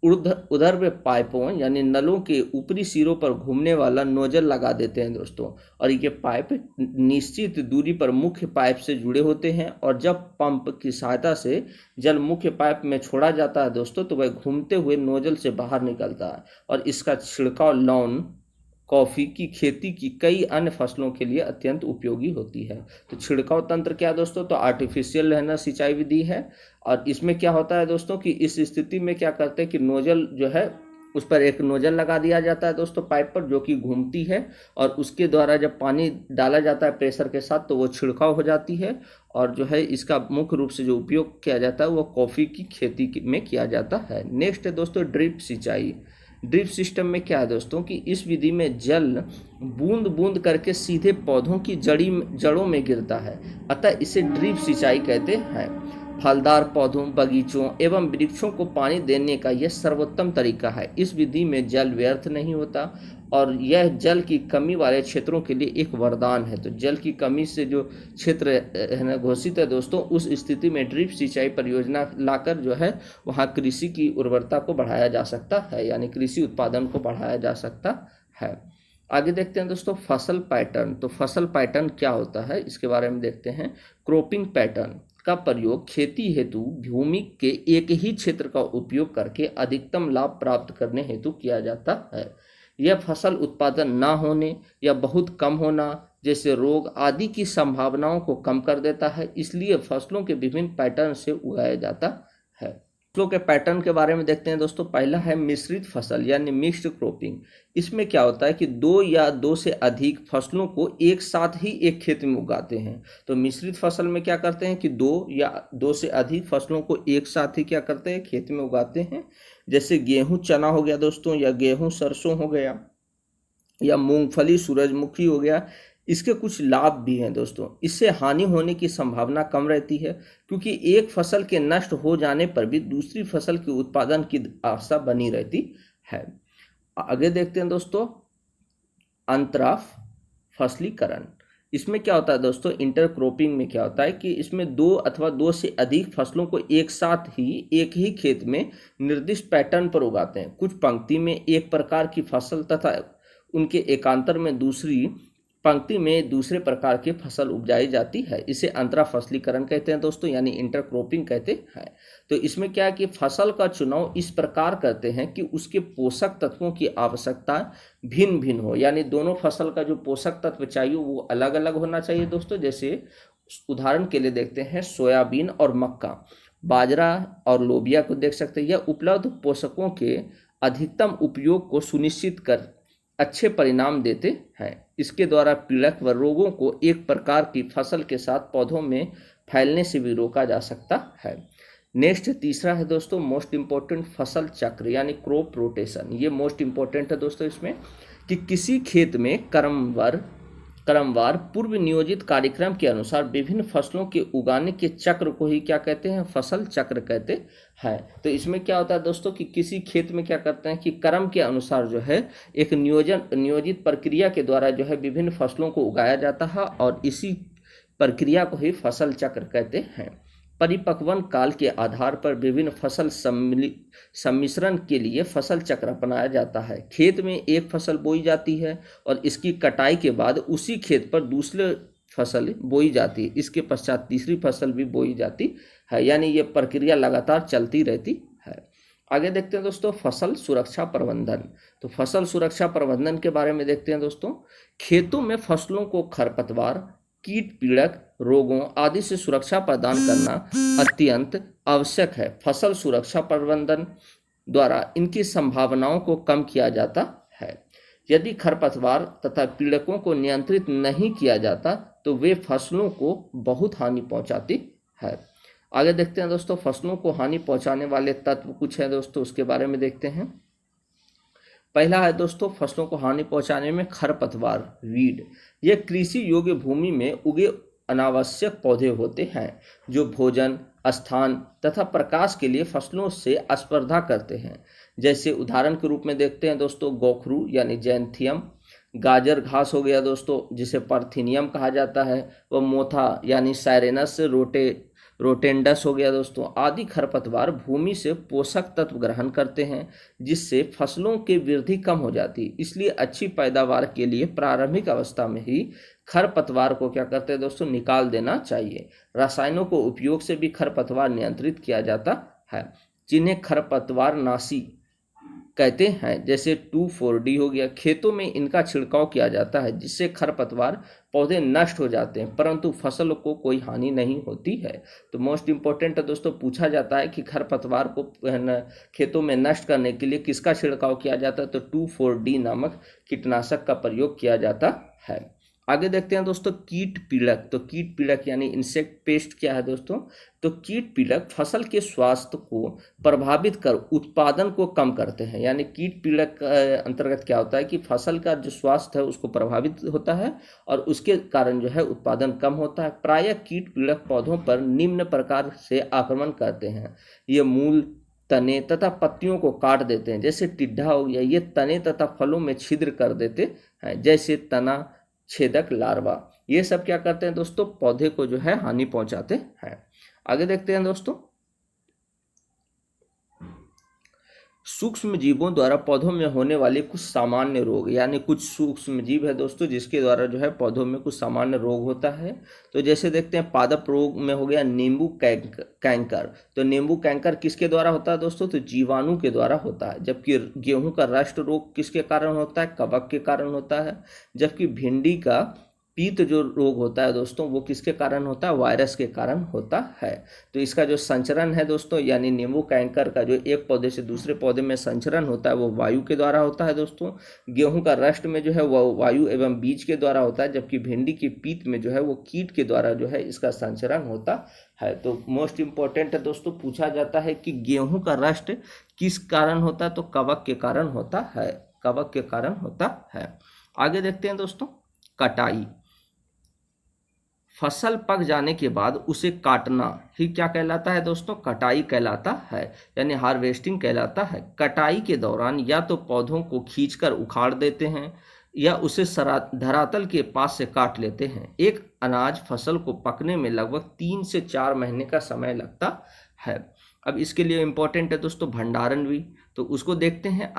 उधर में पाइपों यानी नलों के ऊपरी सिरों पर घूमने वाला नोजल लगा देते हैं दोस्तों और ये पाइप निश्चित दूरी पर मुख्य पाइप से जुड़े होते हैं और जब पंप की सहायता से जल मुख्य पाइप में छोड़ा जाता है दोस्तों तो वह घूमते हुए नोजल से बाहर निकलता है और इसका छिड़काव लॉन, कॉफ़ी की खेती की कई अन्य फसलों के लिए अत्यंत उपयोगी होती है। तो छिड़काव तंत्र क्या है दोस्तों, तो आर्टिफिशियल रहना सिंचाई विधि है और इसमें क्या होता है दोस्तों कि इस स्थिति में क्या करते हैं कि नोजल जो है उस पर एक नोजल लगा दिया जाता है दोस्तों पाइप पर, जो कि घूमती है और उसके द्वारा जब पानी डाला जाता है प्रेशर के साथ तो वो छिड़काव हो जाती है और जो है इसका मुख्य रूप से जो उपयोग किया जाता है वो कॉफ़ी की खेती में किया जाता है। नेक्स्ट है दोस्तों ड्रिप सिंचाई। ड्रिप सिस्टम में क्या है दोस्तों कि इस विधि में जल बूंद बूंद करके सीधे पौधों की जड़ों में गिरता है, अतः इसे ड्रिप सिंचाई कहते हैं। फलदार पौधों, बगीचों एवं वृक्षों को पानी देने का यह सर्वोत्तम तरीका है। इस विधि में जल व्यर्थ नहीं होता और यह जल की कमी वाले क्षेत्रों के लिए एक वरदान है। तो जल की कमी से जो क्षेत्र है ना घोषित है दोस्तों, उस स्थिति में ड्रिप सिंचाई परियोजना लाकर जो है वहाँ कृषि की उर्वरता को बढ़ाया जा सकता है, यानी कृषि उत्पादन को बढ़ाया जा सकता है। आगे देखते हैं दोस्तों फसल पैटर्न। तो फसल पैटर्न क्या होता है इसके बारे में देखते हैं। क्रॉपिंग पैटर्न, का प्रयोग खेती हेतु भूमि के एक ही क्षेत्र का उपयोग करके अधिकतम लाभ प्राप्त करने हेतु किया जाता है। यह फसल उत्पादन न होने या बहुत कम होना जैसे रोग आदि की संभावनाओं को कम कर देता है, इसलिए फसलों के विभिन्न पैटर्न से उगाया जाता है। फसलों के पैटर्न के बारे में देखते हैं दोस्तों। पहला है मिश्रित फसल यानी मिक्स्ड क्रॉपिंग। इसमें क्या होता है कि दो या दो से अधिक फसलों को एक साथ ही एक खेत में उगाते हैं। तो मिश्रित फसल में क्या करते हैं कि दो या दो से अधिक फसलों को एक साथ ही क्या करते हैं, खेत में उगाते हैं। जैसे गेहूं चना हो गया दोस्तों, या गेहूं सरसों हो गया, या मूंगफली सूरजमुखी हो गया। इसके कुछ लाभ भी हैं दोस्तों। इससे हानि होने की संभावना कम रहती है, क्योंकि एक फसल के नष्ट हो जाने पर भी दूसरी फसल के उत्पादन की आशा बनी रहती है। आगे देखते हैं दोस्तों, अंतरा फसलीकरण। इसमें क्या होता है दोस्तों, इंटरक्रॉपिंग में क्या होता है कि इसमें दो अथवा दो से अधिक फसलों को एक साथ ही एक ही खेत में निर्दिष्ट पैटर्न पर उगाते हैं। कुछ पंक्ति में एक प्रकार की फसल तथा उनके एकांतर में दूसरी पंक्ति में दूसरे प्रकार की फसल उपजाई जाती है। इसे अंतरा फसलीकरण कहते हैं दोस्तों, यानी इंटरक्रॉपिंग कहते हैं। तो इसमें क्या है कि फसल का चुनाव इस प्रकार करते हैं कि उसके पोषक तत्वों की आवश्यकता भिन्न भिन्न हो, यानी दोनों फसल का जो पोषक तत्व चाहिए वो अलग अलग होना चाहिए दोस्तों। जैसे उदाहरण के लिए देखते हैं सोयाबीन और मक्का, बाजरा और लोबिया को देख सकते हैं। यह उपलब्ध पोषकों के अधिकतम उपयोग को सुनिश्चित कर अच्छे परिणाम देते हैं। इसके द्वारा पीड़क व रोगों को एक प्रकार की फसल के साथ पौधों में फैलने से भी रोका जा सकता है। नेक्स्ट तीसरा है दोस्तों मोस्ट इम्पोर्टेंट फसल चक्र यानी क्रॉप रोटेशन। ये मोस्ट इम्पोर्टेंट है दोस्तों इसमें कि किसी खेत में क्रमवार पूर्व नियोजित कार्यक्रम के अनुसार विभिन्न फसलों के उगाने के चक्र को ही क्या कहते हैं, फसल चक्र कहते हैं। तो इसमें क्या होता है दोस्तों कि किसी खेत में क्या करते हैं कि क्रम के अनुसार जो है एक नियोजित प्रक्रिया के द्वारा जो है विभिन्न फसलों को उगाया जाता है, और इसी प्रक्रिया को ही फसल चक्र कहते हैं। परिपक्वन काल के आधार पर विभिन्न फसल सम्मिश्रण के लिए फसल चक्र अपनाया जाता है। खेत में एक फसल बोई जाती है और इसकी कटाई के बाद उसी खेत पर दूसरी फसल बोई जाती है। इसके पश्चात तीसरी फसल भी बोई जाती है, यानी ये प्रक्रिया लगातार चलती रहती है। आगे देखते हैं दोस्तों फसल सुरक्षा प्रबंधन। तो फसल सुरक्षा प्रबंधन के बारे में देखते हैं दोस्तों। खेतों में फसलों को खरपतवार, कीट पीड़क, रोगों आदि से सुरक्षा प्रदान करना अत्यंत आवश्यक है। फसल सुरक्षा प्रबंधन द्वारा इनकी संभावनाओं को कम किया जाता है। यदि खरपतवार तथा पीड़कों को नियंत्रित नहीं किया जाता तो वे फसलों को बहुत हानि पहुंचाती है। आगे देखते हैं दोस्तों फसलों को हानि पहुंचाने वाले तत्व कुछ है दोस्तों, उसके बारे में देखते हैं। पहला है दोस्तों फसलों को हानि पहुंचाने में खरपतवार, वीड। ये कृषि योग्य भूमि में उगे अनावश्यक पौधे होते हैं जो भोजन, स्थान तथा प्रकाश के लिए फसलों से स्पर्धा करते हैं। जैसे उदाहरण के रूप में देखते हैं दोस्तों गोखरू यानी जैंथियम, गाजर घास हो गया दोस्तों जिसे पार्थेनियम कहा जाता है, व मोथा यानी साइरेनस रोटेंडस हो गया दोस्तों। आदि खरपतवार भूमि से पोषक तत्व ग्रहण करते हैं जिससे फसलों की वृद्धि कम हो जाती है। इसलिए अच्छी पैदावार के लिए प्रारंभिक अवस्था में ही खरपतवार को क्या करते हैं दोस्तों, निकाल देना चाहिए। रसायनों को उपयोग से भी खरपतवार नियंत्रित किया जाता है, जिन्हें खरपतवार नाशी कहते हैं। जैसे 2,4-D हो गया। खेतों में इनका छिड़काव किया जाता है जिससे खरपतवार पौधे नष्ट हो जाते हैं, परंतु फसल को कोई हानि नहीं होती है। तो मोस्ट इम्पोर्टेंट है दोस्तों, पूछा जाता है कि खरपतवार को खेतों में नष्ट करने के लिए किसका छिड़काव किया जाता है, तो 2,4-D नामक कीटनाशक का प्रयोग किया जाता है। आगे देखते हैं दोस्तों कीट पीड़क। तो कीट पीड़क यानी इंसेक्ट पेस्ट क्या है दोस्तों, तो कीट पीड़क फसल के स्वास्थ्य को प्रभावित कर उत्पादन को कम करते हैं। यानी कीट पीड़क अंतर्गत क्या होता है कि फसल का जो स्वास्थ्य है उसको प्रभावित होता है और उसके कारण जो है उत्पादन कम होता है। प्रायः कीट पीड़क पौधों पर निम्न प्रकार से आक्रमण करते हैं। ये मूल, तने तथा पत्तियों को काट देते हैं। जैसे टिड्डा हो गया, ये तने तथा फलों में छिद्र कर देते हैं, जैसे तना छेदक लार्वा। ये सब क्या करते हैं दोस्तों, पौधे को जो है हानि पहुंचाते हैं। आगे देखते हैं दोस्तों सूक्ष्म जीवों द्वारा पौधों में होने वाले कुछ सामान्य रोग, यानी कुछ सूक्ष्म जीव है दोस्तों जिसके द्वारा जो है पौधों में कुछ सामान्य रोग होता है। तो जैसे देखते हैं पादप रोग में हो गया नींबू कैंकर। तो नींबू कैंकर किसके द्वारा होता है दोस्तों? तो जीवाणु के द्वारा होता है। जबकि गेहूं का रस्ट रोग किसके कारण होता है? कवक के कारण होता है। जबकि भिंडी का पीत जो रोग होता है दोस्तों वो किसके कारण होता है? वायरस के कारण होता है। तो इसका जो संचरण है दोस्तों, यानी नींबू कैंकर का जो एक पौधे से दूसरे पौधे में संचरण होता है वो वायु के द्वारा होता है दोस्तों। गेहूं का रस्ट में जो है वो वायु एवं बीज के द्वारा होता है। जबकि भिंडी की पीत में जो है वो कीट के द्वारा जो है इसका संचरण होता है। तो मोस्ट इंपॉर्टेंट है दोस्तों, पूछा जाता है कि गेहूं का रस्ट किस कारण होता है? तो कवक के कारण होता है। कवक के कारण होता है। आगे देखते हैं दोस्तों, कटाई। फसल पक जाने के बाद उसे काटना ही क्या कहलाता है दोस्तों? कटाई कहलाता है, यानी हार्वेस्टिंग कहलाता है। कटाई के दौरान या तो पौधों को खींचकर उखाड़ देते हैं या उसे धरातल के पास से काट लेते हैं। एक अनाज फसल को पकने में लगभग 3 से 4 महीने का समय लगता है। अब इसके लिए इम्पोर्टेंट है दोस्तों भंडारण भी, तो उसको देखते हैं।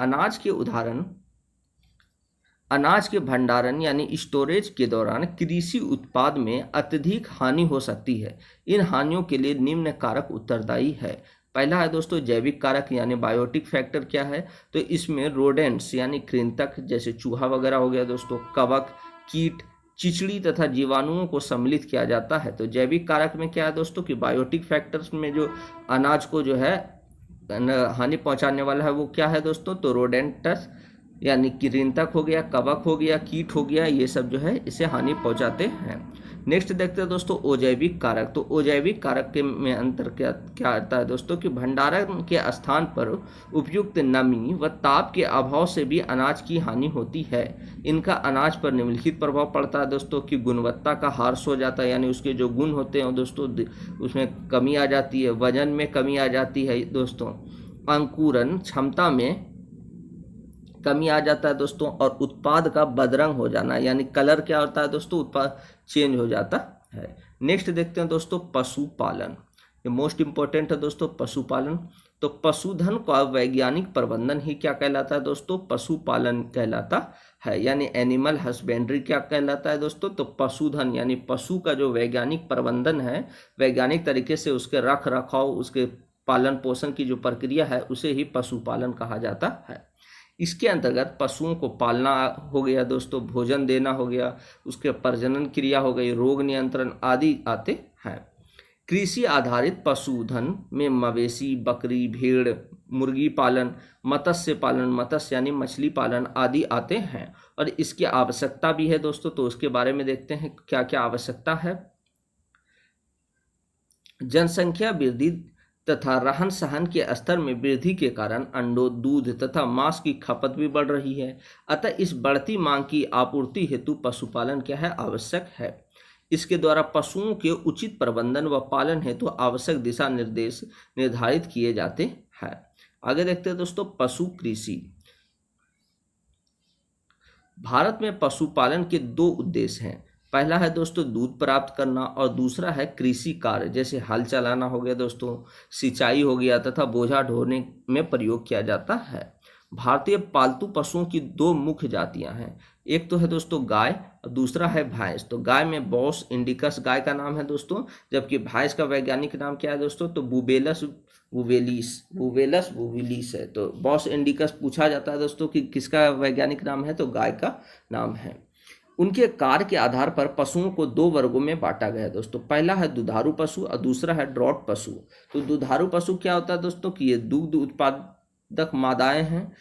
अनाज के भंडारण यानी स्टोरेज के दौरान कृषि उत्पाद में अत्यधिक हानि हो सकती है। इन हानियों के लिए निम्न कारक उत्तरदायी है। पहला है दोस्तों जैविक कारक यानी बायोटिक फैक्टर। क्या है? तो इसमें रोडेंट्स यानी कृंतक जैसे चूहा वगैरह हो गया दोस्तों, कवक, कीट, चिचड़ी तथा जीवाणुओं को सम्मिलित किया जाता है। तो जैविक कारक में क्या है दोस्तों कि बायोटिक फैक्टर्स में जो अनाज को जो है हानि पहुंचाने वाला है वो क्या है दोस्तों? तो रोडेंटस यानी कृंतक हो गया, कवक हो गया, कीट हो गया, ये सब जो है इसे हानि पहुंचाते हैं। नेक्स्ट देखते हैं दोस्तों अजैविक कारक। तो अजैविक कारक के में अंतर क्या आता है दोस्तों कि भंडारण के स्थान पर उपयुक्त नमी व ताप के अभाव से भी अनाज की हानि होती है। इनका अनाज पर निम्नलिखित प्रभाव पड़ता है दोस्तों कि गुणवत्ता का ह्रास हो जाता है, यानी उसके जो गुण होते हैं दोस्तों उसमें कमी आ जाती है, वजन में कमी आ जाती है दोस्तों, अंकुरण क्षमता में कमी आ जाता है दोस्तों, और उत्पाद का बदरंग हो जाना, यानी कलर क्या होता है दोस्तों? उत्पाद चेंज हो जाता है। नेक्स्ट देखते हैं दोस्तों पशुपालन। ये मोस्ट इंपॉर्टेंट है दोस्तों पशुपालन। तो पशुधन का वैज्ञानिक प्रबंधन ही क्या कहलाता है दोस्तों? पशुपालन कहलाता है, यानी एनिमल हस्बेंड्री क्या कहलाता है दोस्तों? तो पशुधन यानी पशु का जो वैज्ञानिक प्रबंधन है, वैज्ञानिक तरीके से उसके रख रखाव, उसके पालन पोषण की जो प्रक्रिया है उसे ही पशुपालन कहा जाता है। इसके अंतर्गत पशुओं को पालना हो गया दोस्तों, भोजन देना हो गया, उसके प्रजनन क्रिया हो गई, रोग नियंत्रण आदि आते हैं। कृषि आधारित पशुधन में मवेशी, बकरी, भेड़, मुर्गी पालन, मत्स्य यानी मछली पालन आदि आते हैं। और इसकी आवश्यकता भी है दोस्तों, तो उसके बारे में देखते हैं क्या क्या आवश्यकता है। जनसंख्या वृद्धि तथा रहन सहन के स्तर में वृद्धि के कारण अंडों, दूध तथा मांस की खपत भी बढ़ रही है। अतः इस बढ़ती मांग की आपूर्ति हेतु पशुपालन क्या है? आवश्यक है। इसके द्वारा पशुओं के उचित प्रबंधन व पालन हेतु आवश्यक दिशा निर्देश निर्धारित किए जाते हैं। आगे देखते हैं दोस्तों पशु कृषि। भारत में पशुपालन के 2 उद्देश्य हैं। पहला है दोस्तों दूध प्राप्त करना और दूसरा है कृषि कार्य, जैसे हल चलाना हो गया दोस्तों, सिंचाई हो गया तथा बोझा ढोने में प्रयोग किया जाता है। भारतीय पालतू पशुओं की 2 मुख्य जातियां हैं। एक तो है दोस्तों गाय और दूसरा है भैंस। तो गाय में बॉस इंडिकस गाय का नाम है दोस्तों, जबकि भैंस का वैज्ञानिक नाम क्या है दोस्तों? तो बुवेलस बुविलिस है। तो बॉस इंडिकस पूछा जाता है दोस्तों कि किसका वैज्ञानिक नाम है? तो गाय का नाम है। उनके कार्य के आधार पर पशुओं को 2 वर्गों में बांटा गया है दोस्तों। पहला है दुधारू पशु और दूसरा है ड्रॉट पशु। तो दुधारू पशु क्या होता है दोस्तों कि ये दुग्ध उत्पादक मादाएं हैं,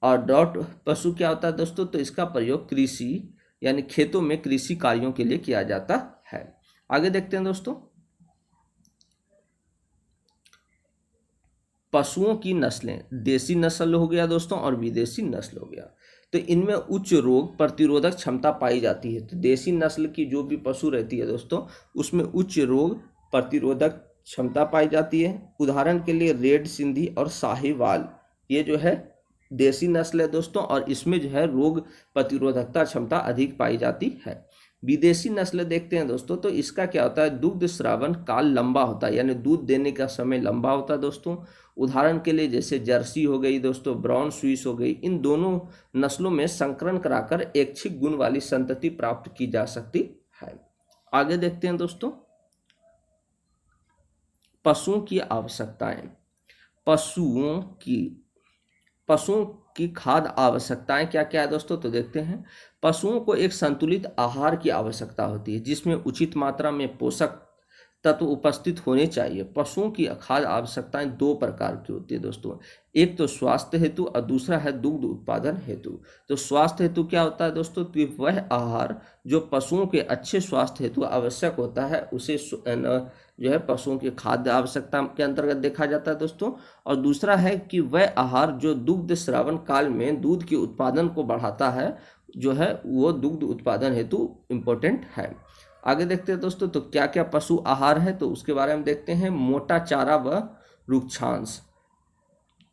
और ड्रॉट पशु क्या होता है दोस्तों? तो इसका प्रयोग कृषि यानी खेतों में कृषि कार्यों के लिए किया जाता है। आगे देखते हैं दोस्तों पशुओं की नस्लें। देसी नस्ल हो गया दोस्तों और विदेशी नस्ल हो गया। तो इनमें उच्च रोग प्रतिरोधक क्षमता पाई जाती है। तो देसी नस्ल की जो भी पशु रहती है दोस्तों उसमें उच्च रोग प्रतिरोधक क्षमता पाई जाती है। उदाहरण के लिए रेड सिंधी और साहिवाल, ये जो है देसी नस्ल है दोस्तों, और इसमें जो है रोग प्रतिरोधकता क्षमता अधिक पाई जाती है। विदेशी नस्ल देखते हैं दोस्तों, तो इसका क्या होता है, दुग्ध श्रावण काल लंबा होता है, यानी दूध देने का समय लंबा होता है दोस्तों। उदाहरण के लिए जैसे जर्सी हो गई दोस्तों, ब्राउन स्विस हो गई, इन दोनों नस्लों में संकरण कराकर ऐच्छिक गुण वाली संतति प्राप्त की जा सकती है। आगे देखते हैं दोस्तों, पशुओं की आवश्यकताएं। पशुओं की खाद्य आवश्यकताएं क्या क्या है दोस्तों, तो देखते हैं। पशुओं को एक संतुलित आहार की आवश्यकता होती है, जिसमें उचित मात्रा में पोषक तत्व उपस्थित होने चाहिए। पशुओं की खाद्य आवश्यकताएं दो प्रकार की होती है दोस्तों, एक तो स्वास्थ्य हेतु और दूसरा है दुग्ध उत्पादन हेतु। तो स्वास्थ्य हेतु क्या होता है दोस्तों, तो वह आहार जो पशुओं के अच्छे स्वास्थ्य हेतु आवश्यक होता है, उसे जो है पशुओं की खाद्य आवश्यकता के अंतर्गत देखा जाता है दोस्तों। और दूसरा है कि वह आहार जो दुग्ध श्रावण काल में दूध के उत्पादन को बढ़ाता है, जो है वो दुग्ध उत्पादन हेतु इम्पोर्टेंट है। आगे देखते हैं दोस्तों, तो क्या क्या पशु आहार है, तो उसके बारे में देखते हैं। मोटा चारा व रुक्षांश,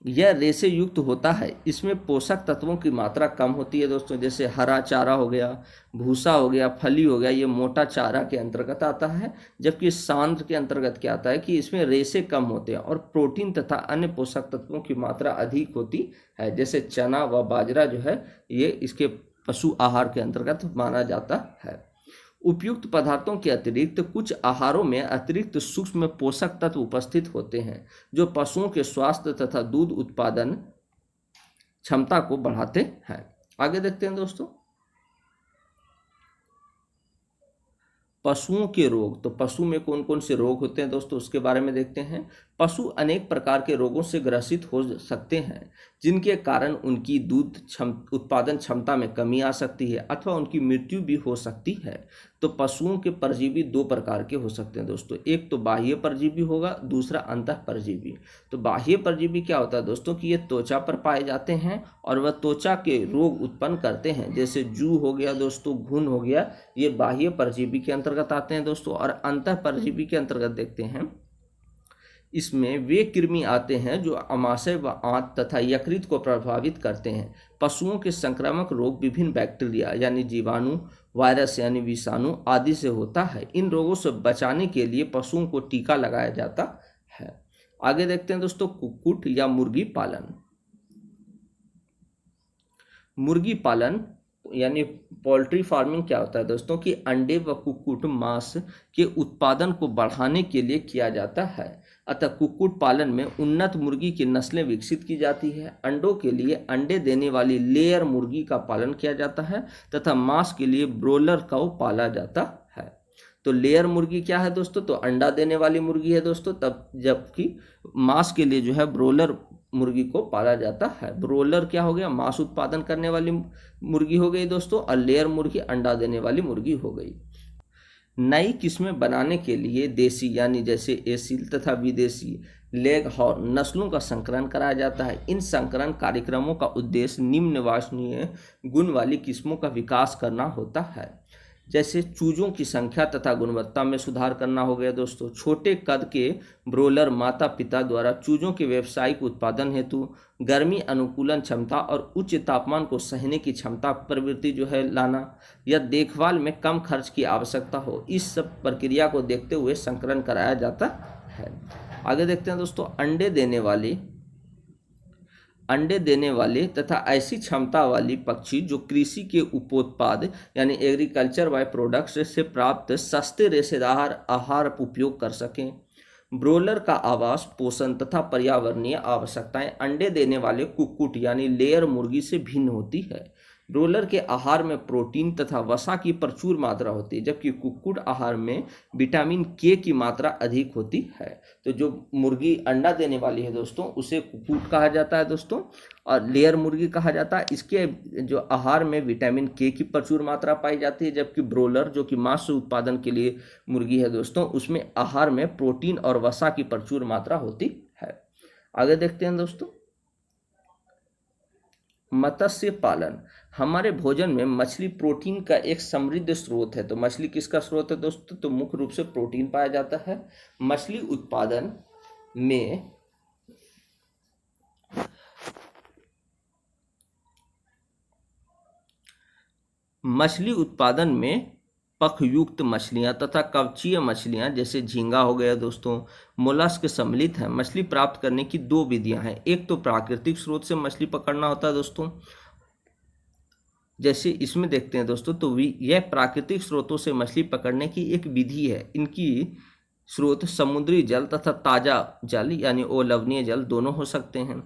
यह रेशे युक्त होता है, इसमें पोषक तत्वों की मात्रा कम होती है दोस्तों, जैसे हरा चारा हो गया, भूसा हो गया, फली हो गया, ये मोटा चारा के अंतर्गत आता है। जबकि सांद्र के अंतर्गत क्या आता है कि इसमें रेशे कम होते हैं और प्रोटीन तथा अन्य पोषक तत्वों की मात्रा अधिक होती है, जैसे चना व बाजरा जो है ये इसके पशु आहार के अंतर्गत माना जाता है। उपयुक्त पदार्थों के अतिरिक्त कुछ आहारों में अतिरिक्त सूक्ष्म पोषक तत्व उपस्थित होते हैं, जो पशुओं के स्वास्थ्य तथा दूध उत्पादन क्षमता को बढ़ाते हैं। आगे देखते हैं दोस्तों, पशुओं के रोग। तो पशु में कौन कौन से रोग होते हैं दोस्तों, उसके बारे में देखते हैं। पशु अनेक प्रकार के रोगों से ग्रसित हो सकते हैं, जिनके कारण उनकी दूध उत्पादन क्षमता में कमी आ सकती है अथवा उनकी मृत्यु भी हो सकती है। तो पशुओं के परजीवी दो प्रकार के हो सकते हैं दोस्तों, एक तो बाह्य परजीवी होगा, दूसरा अंतः परजीवी। तो बाह्य परजीवी क्या होता है दोस्तों कि ये त्वचा पर पाए जाते हैं और वह त्वचा के रोग उत्पन्न करते हैं, जैसे जू हो गया दोस्तों, घुन हो गया, ये बाह्य परजीवी के अंतर्गत आते हैं दोस्तों। और अंतः परजीवी के अंतर्गत देखते हैं, इसमें वे कृमि आते हैं जो अमाशय व आंत तथा यकृत को प्रभावित करते हैं। पशुओं के संक्रामक रोग विभिन्न बैक्टीरिया यानी जीवाणु, वायरस यानी विषाणु आदि से होता है। इन रोगों से बचाने के लिए पशुओं को टीका लगाया जाता है। आगे देखते हैं दोस्तों, कुक्कुट या मुर्गी पालन। मुर्गी पालन यानी पोल्ट्री फार्मिंग क्या होता है दोस्तों कि अंडे व कुक्कुट मांस के उत्पादन को बढ़ाने के लिए किया जाता है। अतः कुक्कुट पालन में उन्नत मुर्गी की नस्लें विकसित की जाती है। अंडों के लिए अंडे देने वाली लेयर मुर्गी का पालन किया जाता है तथा मांस के लिए ब्रोलर को पाला जाता है। तो लेयर मुर्गी क्या है दोस्तों, तो अंडा देने वाली मुर्गी है दोस्तों, तब जबकि मांस के लिए जो है ब्रोलर मुर्गी को पाला जाता है। ब्रोलर क्या हो गया, मांस उत्पादन करने वाली मुर्गी हो गई दोस्तों, और लेयर मुर्गी अंडा देने वाली मुर्गी हो गई। नई किस्में बनाने के लिए देसी यानी जैसे एसील तथा विदेशी लेग हॉर्न नस्लों का संकरण कराया जाता है। इन संकरण कार्यक्रमों का उद्देश्य निम्न वांछनीय गुण वाली किस्मों का विकास करना होता है, जैसे चूजों की संख्या तथा गुणवत्ता में सुधार करना हो गया दोस्तों। छोटे कद के ब्रोलर माता पिता द्वारा चूजों के व्यावसायिक उत्पादन हेतु गर्मी अनुकूलन क्षमता और उच्च तापमान को सहने की क्षमता प्रवृत्ति जो है लाना, या देखभाल में कम खर्च की आवश्यकता हो, इस सब प्रक्रिया को देखते हुए संकरण कराया जाता है। आगे देखते हैं दोस्तों, अंडे देने वाले तथा ऐसी क्षमता वाली पक्षी जो कृषि के उपोत्पाद यानी एग्रीकल्चर बाय प्रोडक्ट्स से प्राप्त सस्ते रेशेदार आहार उपयोग कर सकें। ब्रोलर का आवास, पोषण तथा पर्यावरणीय आवश्यकताएं अंडे देने वाले कुक्कुट यानी लेयर मुर्गी से भिन्न होती है। ब्रोलर के आहार में प्रोटीन तथा वसा की प्रचुर मात्रा होती है, जबकि कुक्कुट आहार में विटामिन के की मात्रा अधिक होती है। तो जो मुर्गी अंडा देने वाली है दोस्तों उसे कुक्कुट कहा जाता है दोस्तों, और लेयर मुर्गी कहा जाता है। इसके जो आहार में विटामिन के की प्रचुर मात्रा पाई जाती है, जबकि ब्रोलर जो कि मांस उत्पादन के लिए मुर्गी है दोस्तों, उसमें आहार में प्रोटीन और वसा की प्रचुर मात्रा होती है। आगे देखते हैं दोस्तों, मत्स्य पालन। हमारे भोजन में मछली प्रोटीन का एक समृद्ध स्रोत है। तो मछली किसका स्रोत है दोस्तों, तो मुख्य रूप से प्रोटीन पाया जाता है। मछली उत्पादन में पखयुक्त मछलियाँ तथा कवचीय मछलियाँ जैसे झींगा हो गया दोस्तों, मोलस्क सम्मिलित है। मछली प्राप्त करने की दो विधियाँ हैं। एक तो प्राकृतिक स्रोत से मछली पकड़ना होता है दोस्तों, जैसे इसमें देखते हैं दोस्तों, तो यह प्राकृतिक स्रोतों से मछली पकड़ने की एक विधि है। इनकी स्रोत समुद्री जल तथा ताज़ा जल यानी अलवणीय जल दोनों हो सकते हैं।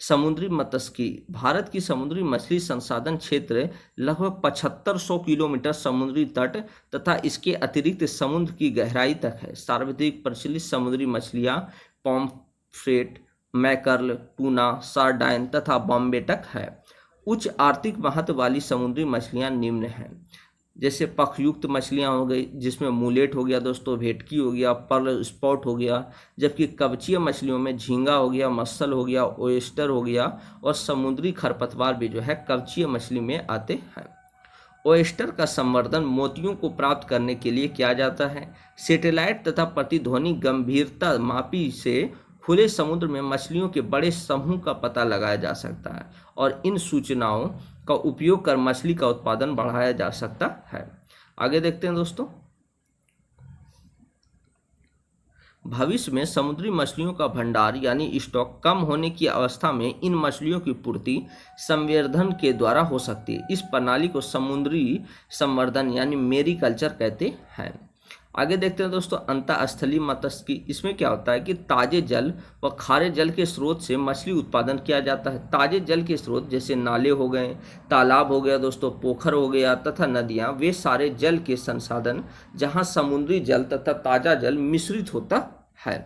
समुद्री मत्स्यिकी, भारत की समुद्री मछली संसाधन क्षेत्र लगभग 7500 किलोमीटर समुद्री तट तथा इसके अतिरिक्त समुद्र की गहराई तक है। सर्वाधिक प्रचलित समुद्री मछलियाँ पॉम्फ्रेट, मैकर्ल, टूना, सार्डाइन तथा बॉम्बे टक है। उच्च आर्थिक महत्व वाली समुद्री मछलियाँ निम्न हैं, जैसे पखयुक्त मछलियाँ हो गई जिसमें मूलेट हो गया दोस्तों, भेटकी हो गया, पर्ल स्पॉट हो गया। जबकि कवचीय मछलियों में झींगा हो गया, मसल हो गया, ओयस्टर हो गया और समुद्री खरपतवार भी जो है कवचीय मछली में आते हैं। ओयस्टर का संवर्धन मोतियों को प्राप्त करने के लिए किया जाता है। सैटेलाइट तथा प्रतिध्वनि गंभीरता मापी से खुले समुद्र में मछलियों के बड़े समूह का पता लगाया जा सकता है और इन सूचनाओं का उपयोग कर मछली का उत्पादन बढ़ाया जा सकता है। आगे देखते हैं दोस्तों, भविष्य में समुद्री मछलियों का भंडार यानी स्टॉक कम होने की अवस्था में इन मछलियों की पूर्ति संवर्धन के द्वारा हो सकती है। इस प्रणाली को समुद्री संवर्धन यानी मेरीकल्चर कहते हैं। आगे देखते हैं दोस्तों, अंतःस्थलीय मत्स्यिकी। इसमें क्या होता है कि ताजे जल व खारे जल के स्रोत से मछली उत्पादन किया जाता है। ताजे जल के स्रोत जैसे नाले हो गए, तालाब हो गया दोस्तों, पोखर हो गया तथा नदियाँ, वे सारे जल के संसाधन जहाँ समुद्री जल तथा ताज़ा जल मिश्रित होता है।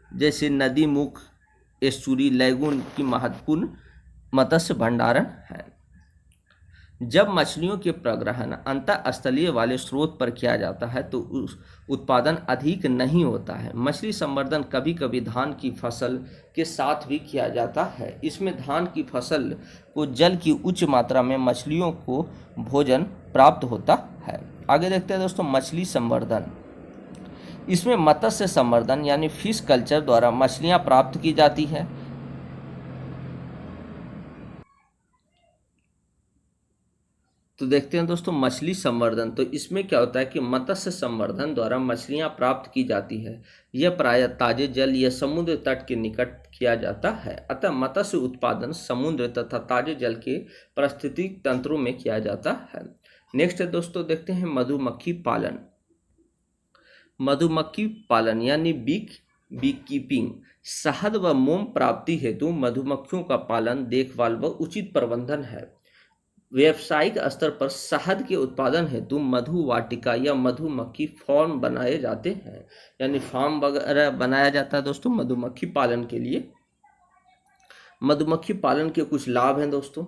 जैसे नदी मुख, एस्चुरी, लैगून की महत्वपूर्ण मत्स्य भंडारण है। जब मछलियों के प्रग्रहण अंतःस्थलीय वाले स्रोत पर किया जाता है तो उस उत्पादन अधिक नहीं होता है। मछली संवर्धन कभी कभी धान की फसल के साथ भी किया जाता है। इसमें धान की फसल को जल की उच्च मात्रा में मछलियों को भोजन प्राप्त होता है। आगे देखते हैं दोस्तों, मछली संवर्धन। इसमें मत्स्य संवर्धन यानी फिश कल्चर द्वारा मछलियाँ प्राप्त की जाती है। तो देखते हैं दोस्तों मछली संवर्धन। तो इसमें क्या होता है कि मत्स्य संवर्धन द्वारा मछलियां प्राप्त की जाती है। यह प्रायः ताजे जल या समुद्र तट के निकट किया जाता है। अतः मत्स्य उत्पादन समुद्र तथा ताजे जल के पारिस्थितिक तंत्रों में किया जाता है। नेक्स्ट है दोस्तों, देखते हैं मधुमक्खी पालन। मधुमक्खी पालन यानी बी कीपिंग, शहद व मोम प्राप्ति हेतु मधुमक्खियों का पालन, देखभाल व उचित प्रबंधन है। व्यावसायिक स्तर पर शहद के उत्पादन हेतु मधु वाटिका या मधुमक्खी फार्म बनाए जाते हैं, यानी फार्म वगैरह बनाया जाता है दोस्तों मधुमक्खी पालन के लिए। मधुमक्खी पालन के कुछ लाभ हैं दोस्तों।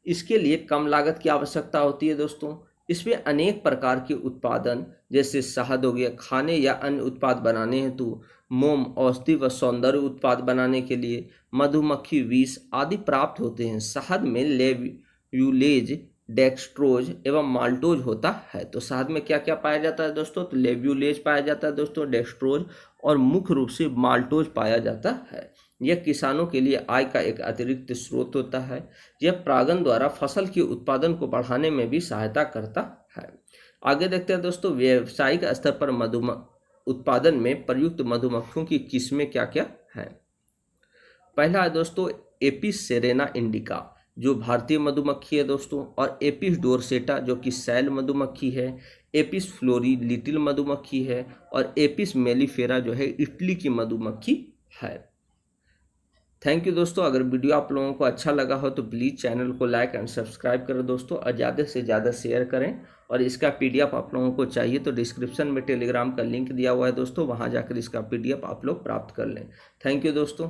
इसके लिए कम लागत की आवश्यकता होती है दोस्तों। इसमें अनेक प्रकार के उत्पादन जैसे शहद हो गया, खाने या अन्य उत्पाद बनाने हेतु, मोम औषधि व सौंदर्य उत्पाद बनाने के लिए, मधुमक्खी विष आदि प्राप्त होते हैं। शहद में लेब्यूलेज, डेक्सट्रोज एवं माल्टोज होता है। तो शहद में क्या क्या पाया जाता है दोस्तों? तो लेब्यूलेज पाया जाता है दोस्तों, डेक्सट्रोज और मुख्य रूप से माल्टोज पाया जाता है। यह किसानों के लिए आय का एक अतिरिक्त स्रोत होता है। यह परागण द्वारा फसल के उत्पादन को बढ़ाने में भी सहायता करता है। आगे देखते हैं दोस्तों, व्यावसायिक स्तर पर उत्पादन में प्रयुक्त मधुमक्खियों की किस्में क्या क्या हैं। पहला है दोस्तों एपिस सेरेना इंडिका जो भारतीय मधुमक्खी है दोस्तों, और एपिस डोरसेटा जो कि सैल मधुमक्खी है, एपिस फ्लोरी लिटिल मधुमक्खी है, और एपिस मेलिफेरा जो है इटली की मधुमक्खी है। थैंक यू दोस्तों। अगर वीडियो आप लोगों को अच्छा लगा हो तो प्लीज़ चैनल को लाइक एंड सब्सक्राइब करें दोस्तों, और ज़्यादा से ज़्यादा शेयर करें। और इसका PDF आप लोगों को चाहिए तो डिस्क्रिप्शन में टेलीग्राम का लिंक दिया हुआ है दोस्तों, वहाँ जाकर इसका PDF आप लोग प्राप्त कर लें। थैंक यू दोस्तों।